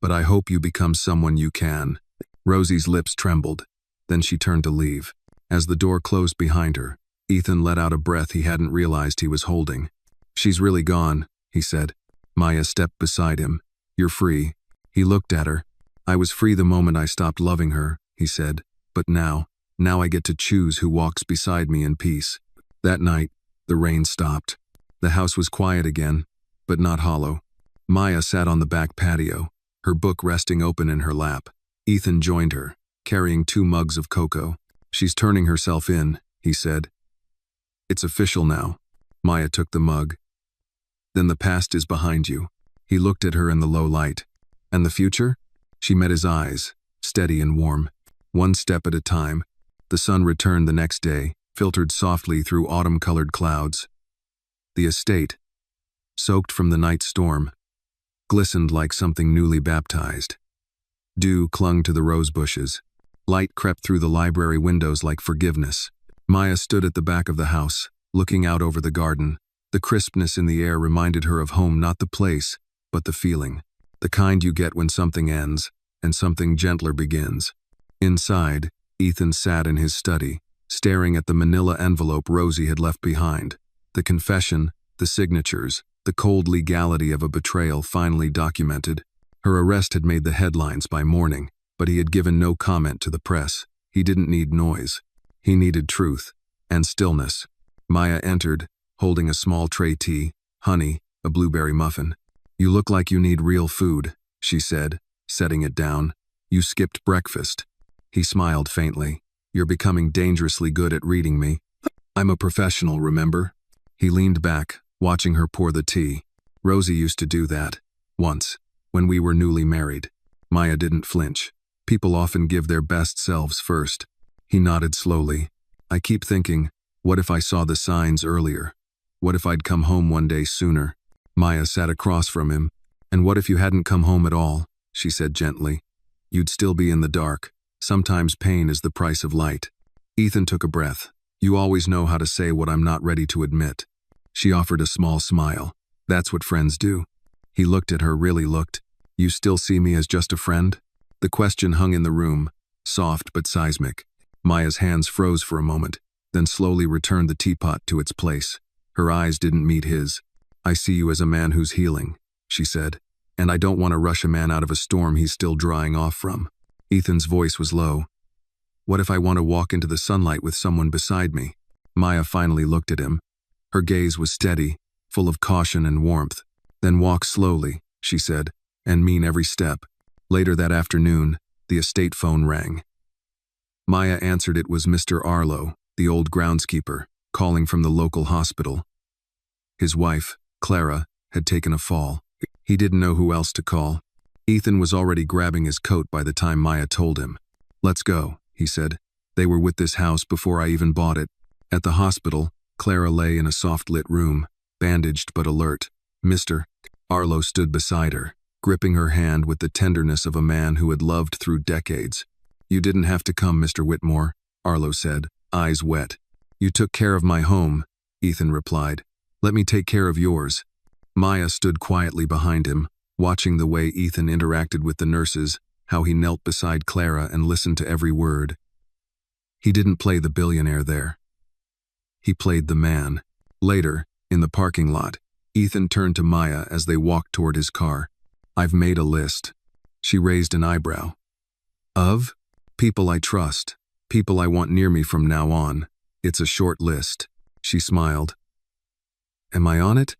But I hope you become someone you can. Rosie's lips trembled. Then she turned to leave. As the door closed behind her, Ethan let out a breath he hadn't realized he was holding. She's really gone, he said. Maya stepped beside him. You're free. He looked at her. I was free the moment I stopped loving her, he said. But now I get to choose who walks beside me in peace. That night, the rain stopped. The house was quiet again, but not hollow. Maya sat on the back patio, her book resting open in her lap. Ethan joined her, carrying 2 mugs of cocoa. She's turning herself in, he said. It's official now. Maya took the mug. Then the past is behind you. He looked at her in the low light. And the future? She met his eyes, steady and warm. One step at a time. The sun returned the next day, filtered softly through autumn-colored clouds. The estate, soaked from the night storm, glistened like something newly baptized. Dew clung to the rose bushes. Light crept through the library windows like forgiveness. Maya stood at the back of the house, looking out over the garden. The crispness in the air reminded her of home, not the place, but the feeling. The kind you get when something ends, and something gentler begins. Inside, Ethan sat in his study, staring at the manila envelope Rosie had left behind. The confession, the signatures, the cold legality of a betrayal finally documented. Her arrest had made the headlines by morning, but he had given no comment to the press. He didn't need noise. He needed truth and stillness. Maya entered, holding a small tray tea, honey, a blueberry muffin. You look like you need real food, she said, setting it down. You skipped breakfast. He smiled faintly. You're becoming dangerously good at reading me. I'm a professional, remember? He leaned back, watching her pour the tea. Rosie used to do that. Once, when we were newly married. Maya didn't flinch. People often give their best selves first. He nodded slowly. I keep thinking, what if I saw the signs earlier? What if I'd come home one day sooner? Maya sat across from him. And what if you hadn't come home at all? She said gently. You'd still be in the dark. Sometimes pain is the price of light. Ethan took a breath. You always know how to say what I'm not ready to admit. She offered a small smile. That's what friends do. He looked at her, really looked. You still see me as just a friend? The question hung in the room, soft but seismic. Maya's hands froze for a moment, then slowly returned the teapot to its place. Her eyes didn't meet his. "I see you as a man who's healing," she said, "and I don't want to rush a man out of a storm he's still drying off from." Ethan's voice was low. "What if I want to walk into the sunlight with someone beside me?" Maya finally looked at him. Her gaze was steady, full of caution and warmth. "Then walk slowly," she said, "and mean every step." Later that afternoon, the estate phone rang. Maya answered. It was Mr. Arlo, the old groundskeeper, calling from the local hospital. His wife, Clara, had taken a fall. He didn't know who else to call. Ethan was already grabbing his coat by the time Maya told him. "Let's go," he said. "They were with this house before I even bought it." At the hospital, Clara lay in a soft-lit room, bandaged but alert. Mr. Arlo stood beside her, gripping her hand with the tenderness of a man who had loved through decades. "You didn't have to come, Mr. Whitmore," Arlo said, eyes wet. "You took care of my home," Ethan replied. "Let me take care of yours." Maya stood quietly behind him, watching the way Ethan interacted with the nurses, how he knelt beside Clara and listened to every word. He didn't play the billionaire there. He played the man. Later, in the parking lot, Ethan turned to Maya as they walked toward his car. "I've made a list." She raised an eyebrow. "Of? People I trust. People I want near me from now on. It's a short list." She smiled. "Am I on it?"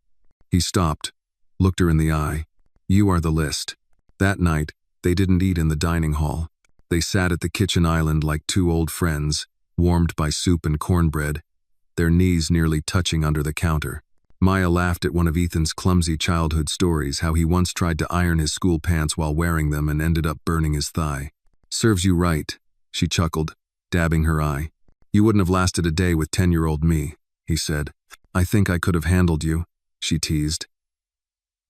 He stopped, looked her in the eye. "You are the list." That night, they didn't eat in the dining hall. They sat at the kitchen island like two old friends, warmed by soup and cornbread, their knees nearly touching under the counter. Maya laughed at one of Ethan's clumsy childhood stories, how he once tried to iron his school pants while wearing them and ended up burning his thigh. "Serves you right," she chuckled, dabbing her eye. "You wouldn't have lasted a day with 10-year-old me," he said. "I think I could have handled you," she teased.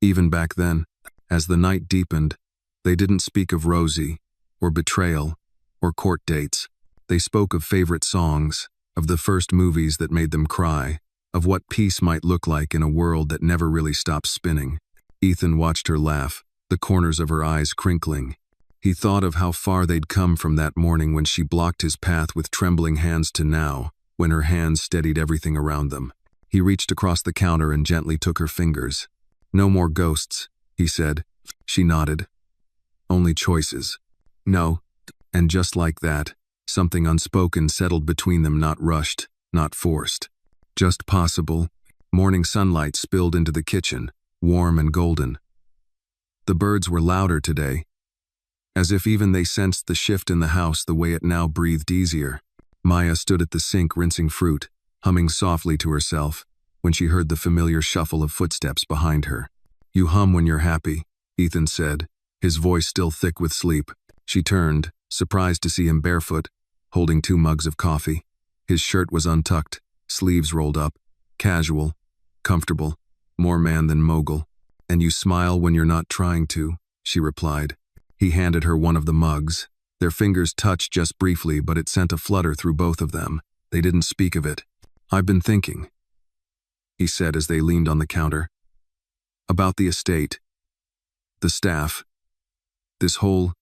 Even back then, as the night deepened, they didn't speak of Rosie, or betrayal, or court dates. They spoke of favorite songs, of the first movies that made them cry, of what peace might look like in a world that never really stops spinning. Ethan watched her laugh, the corners of her eyes crinkling. He thought of how far they'd come from that morning when she blocked his path with trembling hands to now, when her hands steadied everything around them. He reached across the counter and gently took her fingers. "No more ghosts," he said. She nodded. "Only choices." "No." And just like that, something unspoken settled between them, not rushed, not forced. Just possible. Morning sunlight spilled into the kitchen, warm and golden. The birds were louder today, as if even they sensed the shift in the house, the way it now breathed easier. Maya stood at the sink rinsing fruit, humming softly to herself, when she heard the familiar shuffle of footsteps behind her. "You hum when you're happy," Ethan said, his voice still thick with sleep. She turned, surprised to see him barefoot, holding 2 mugs of coffee. His shirt was untucked, sleeves rolled up, casual, comfortable, more man than mogul. "And you smile when you're not trying to," she replied. He handed her one of the mugs. Their fingers touched just briefly, but it sent a flutter through both of them. They didn't speak of it. "I've been thinking," he said as they leaned on the counter, "about the estate, the staff, this whole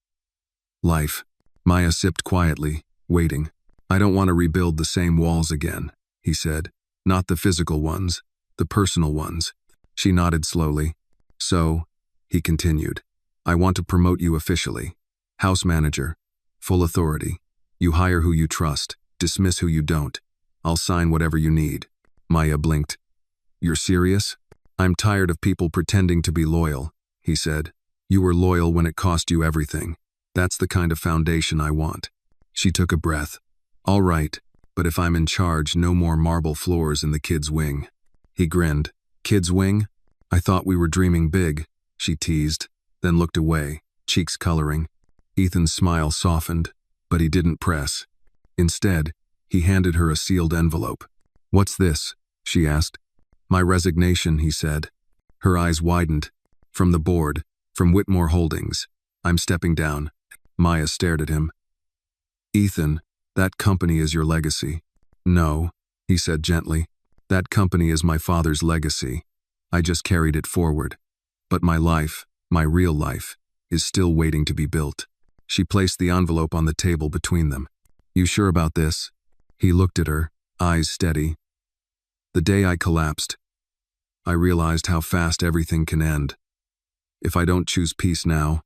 life." Maya sipped quietly, waiting. "I don't want to rebuild the same walls again," he said. "Not the physical ones, the personal ones." She nodded slowly. "So," he continued, "I want to promote you officially. House manager, full authority. You hire who you trust, dismiss who you don't. I'll sign whatever you need." Maya blinked. "You're serious?" "I'm tired of people pretending to be loyal," he said. "You were loyal when it cost you everything. That's the kind of foundation I want." She took a breath. "All right, but if I'm in charge, no more marble floors in the kids' wing." He grinned. "Kids' wing? I thought we were dreaming big," she teased, then looked away, cheeks coloring. Ethan's smile softened, but he didn't press. Instead, he handed her a sealed envelope. "What's this?" she asked. "My resignation," he said. Her eyes widened. "From the board, from Whitmore Holdings. I'm stepping down." Maya stared at him. "Ethan, that company is your legacy." "No," he said gently. "That company is my father's legacy. I just carried it forward. But my life, my real life, is still waiting to be built." She placed the envelope on the table between them. You sure about this? He looked at her, eyes steady. The day I collapsed, I realized how fast everything can end. If I don't choose peace now,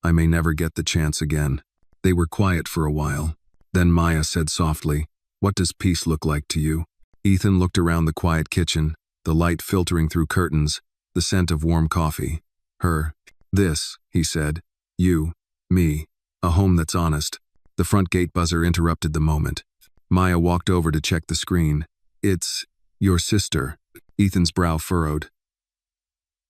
I may never get the chance again. They were quiet for a while. Then Maya said softly, "What does peace look like to you?" Ethan looked around the quiet kitchen, the light filtering through curtains, the scent of warm coffee. Her. This, he said. You. Me. A home that's honest. The front gate buzzer interrupted the moment. Maya walked over to check the screen. It's your sister. Ethan's brow furrowed.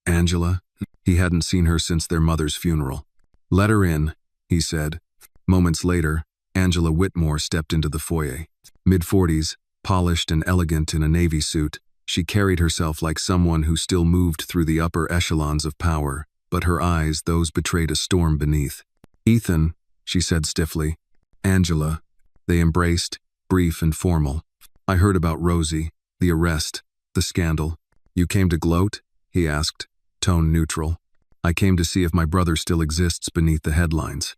Angela? He hadn't seen her since their mother's funeral. Let her in, he said. Moments later, Angela Whitmore stepped into the foyer. Mid-40s, polished and elegant in a navy suit, she carried herself like someone who still moved through the upper echelons of power, but her eyes, those betrayed a storm beneath. Ethan, she said stiffly. Angela. They embraced, brief and formal. I heard about Rosie, the arrest, the scandal. You came to gloat? He asked, tone neutral. I came to see if my brother still exists beneath the headlines.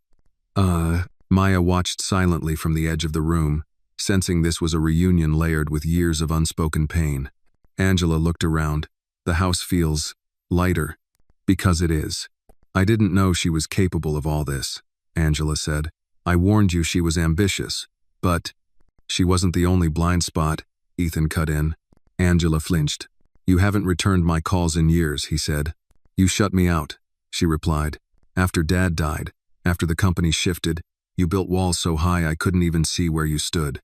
Maya watched silently from the edge of the room, sensing this was a reunion layered with years of unspoken pain. Angela looked around. The house feels lighter. Because it is. I didn't know she was capable of all this, Angela said. I warned you she was ambitious, but she wasn't the only blind spot, Ethan cut in. Angela flinched. You haven't returned my calls in years, he said. You shut me out, she replied. After Dad died, after the company shifted, you built walls so high I couldn't even see where you stood.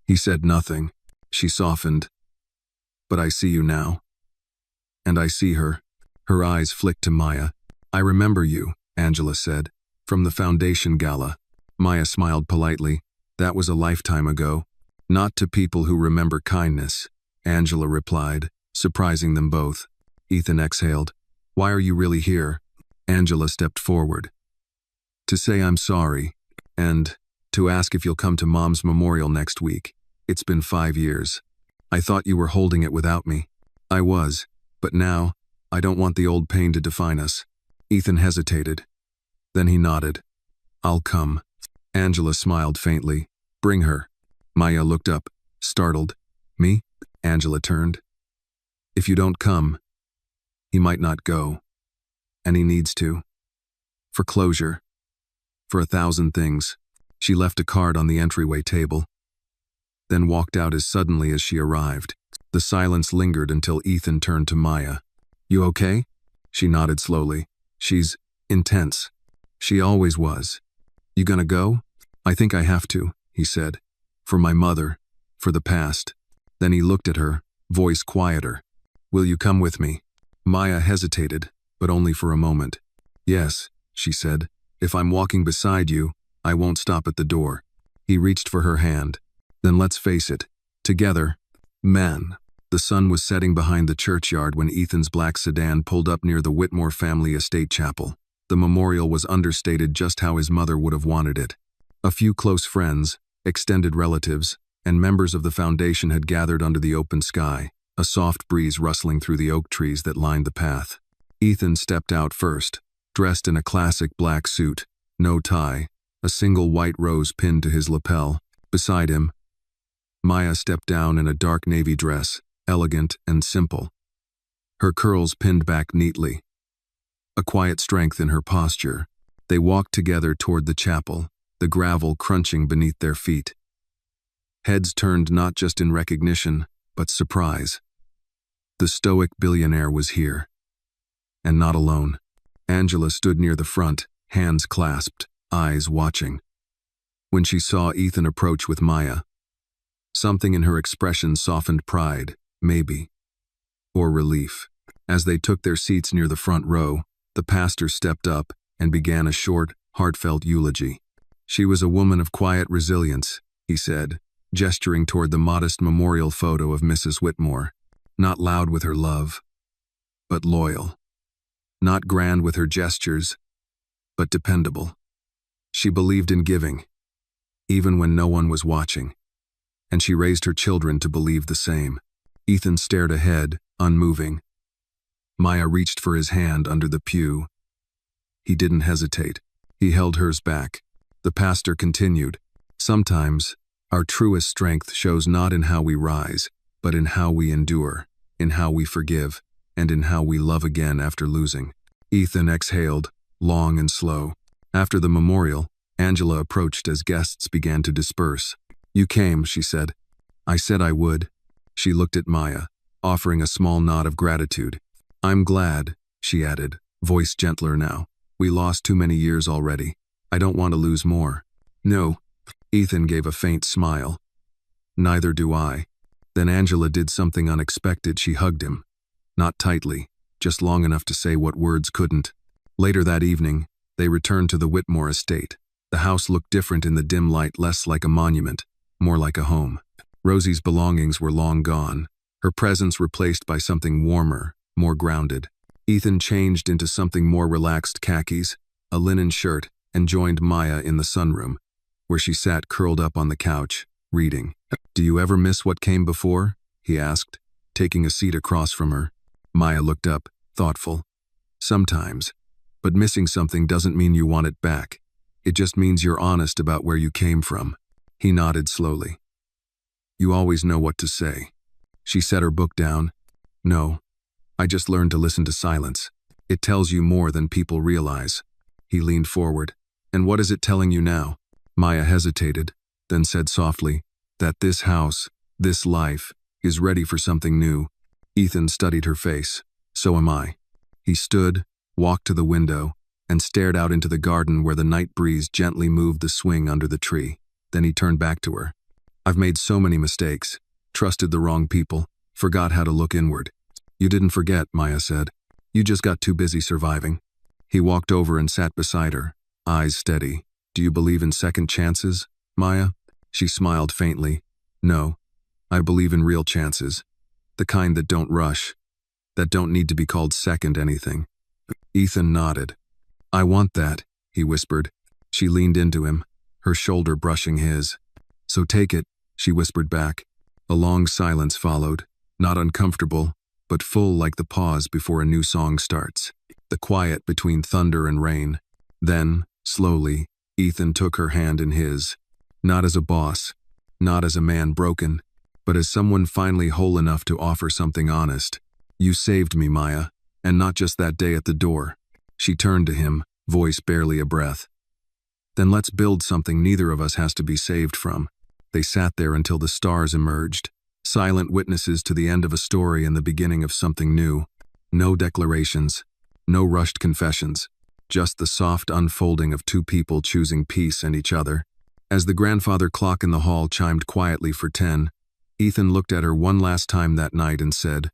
He said nothing. She softened. But I see you now. And I see her. Her eyes flicked to Maya. I remember you, Angela said. From the foundation gala. Maya smiled politely. That was a lifetime ago. Not to people who remember kindness, Angela replied, surprising them both. Ethan exhaled. Why are you really here? Angela stepped forward. To say I'm sorry, and to ask if you'll come to Mom's memorial next week. It's been 5 years. I thought you were holding it without me. I was, but now, I don't want the old pain to define us. Ethan hesitated. Then he nodded. I'll come. Angela smiled faintly. Bring her. Maya looked up, startled. Me? Angela turned. If you don't come, he might not go. And he needs to. For closure. For 1,000 things. She left a card on the entryway table, then walked out as suddenly as she arrived. The silence lingered until Ethan turned to Maya. You okay? She nodded slowly. She's intense. She always was. You gonna go? I think I have to, he said. For my mother. For the past. Then he looked at her, voice quieter. Will you come with me? Maya hesitated, but only for a moment. Yes, she said. If I'm walking beside you, I won't stop at the door. He reached for her hand. Then let's face it. Together. Man. The sun was setting behind the churchyard when Ethan's black sedan pulled up near the Whitmore family estate chapel. The memorial was understated just how his mother would have wanted it. A few close friends, extended relatives, and members of the foundation had gathered under the open sky, a soft breeze rustling through the oak trees that lined the path. Ethan stepped out first, dressed in a classic black suit, no tie, a single white rose pinned to his lapel. Beside him, Maya stepped down in a dark navy dress, elegant and simple. Her curls pinned back neatly. A quiet strength in her posture. They walked together toward the chapel, the gravel crunching beneath their feet. Heads turned not just in recognition, but surprise. The stoic billionaire was here. And not alone. Angela stood near the front, hands clasped, eyes watching. When she saw Ethan approach with Maya, something in her expression softened pride, maybe, or relief. As they took their seats near the front row, the pastor stepped up and began a short, heartfelt eulogy. She was a woman of quiet resilience, he said, gesturing toward the modest memorial photo of Mrs. Whitmore. Not loud with her love, but loyal. Not grand with her gestures, but dependable. She believed in giving, even when no one was watching. And she raised her children to believe the same. Ethan stared ahead, unmoving. Maya reached for his hand under the pew. He didn't hesitate. He held hers back. The pastor continued, "Sometimes, our truest strength shows not in how we rise, but in how we endure, in how we forgive, and in how we love again after losing." Ethan exhaled, long and slow. After the memorial, Angela approached as guests began to disperse. "You came," she said. "I said I would." She looked at Maya, offering a small nod of gratitude. "I'm glad," she added, voice gentler now. "We lost too many years already. I don't want to lose more." "No." Ethan gave a faint smile. "Neither do I." Then Angela did something unexpected. She hugged him. Not tightly, just long enough to say what words couldn't. Later that evening, they returned to the Whitmore estate. The house looked different in the dim light, less like a monument, more like a home. Rosie's belongings were long gone, her presence replaced by something warmer, more grounded. Ethan changed into something more relaxed: khakis, a linen shirt, and joined Maya in the sunroom, where she sat curled up on the couch, reading. "Do you ever miss what came before?" he asked, taking a seat across from her. Maya looked up, thoughtful. "Sometimes. But missing something doesn't mean you want it back. It just means you're honest about where you came from." He nodded slowly. "You always know what to say." She set her book down. "No, I just learned to listen to silence. It tells you more than people realize." He leaned forward. "And what is it telling you now?" Maya hesitated, then said softly, "That this house, this life, is ready for something new." Ethan studied her face. "So am I." He stood, walked to the window, and stared out into the garden where the night breeze gently moved the swing under the tree. Then he turned back to her. "I've made so many mistakes, trusted the wrong people, forgot how to look inward." "You didn't forget," Maya said. "You just got too busy surviving." He walked over and sat beside her, eyes steady. "Do you believe in second chances, Maya?" She smiled faintly. "No, I believe in real chances. The kind that don't rush, that don't need to be called second anything." Ethan nodded. "I want that," he whispered. She leaned into him, her shoulder brushing his. "So take it," she whispered back. A long silence followed, not uncomfortable, but full like the pause before a new song starts. The quiet between thunder and rain. Then, slowly, Ethan took her hand in his. Not as a boss, not as a man broken, but as someone finally whole enough to offer something honest. "You saved me, Maya, and not just that day at the door." She turned to him, voice barely a breath. "Then let's build something neither of us has to be saved from." They sat there until the stars emerged, silent witnesses to the end of a story and the beginning of something new. No declarations, no rushed confessions, just the soft unfolding of two people choosing peace and each other. As the grandfather clock in the hall chimed quietly for 10, Ethan looked at her one last time that night and said,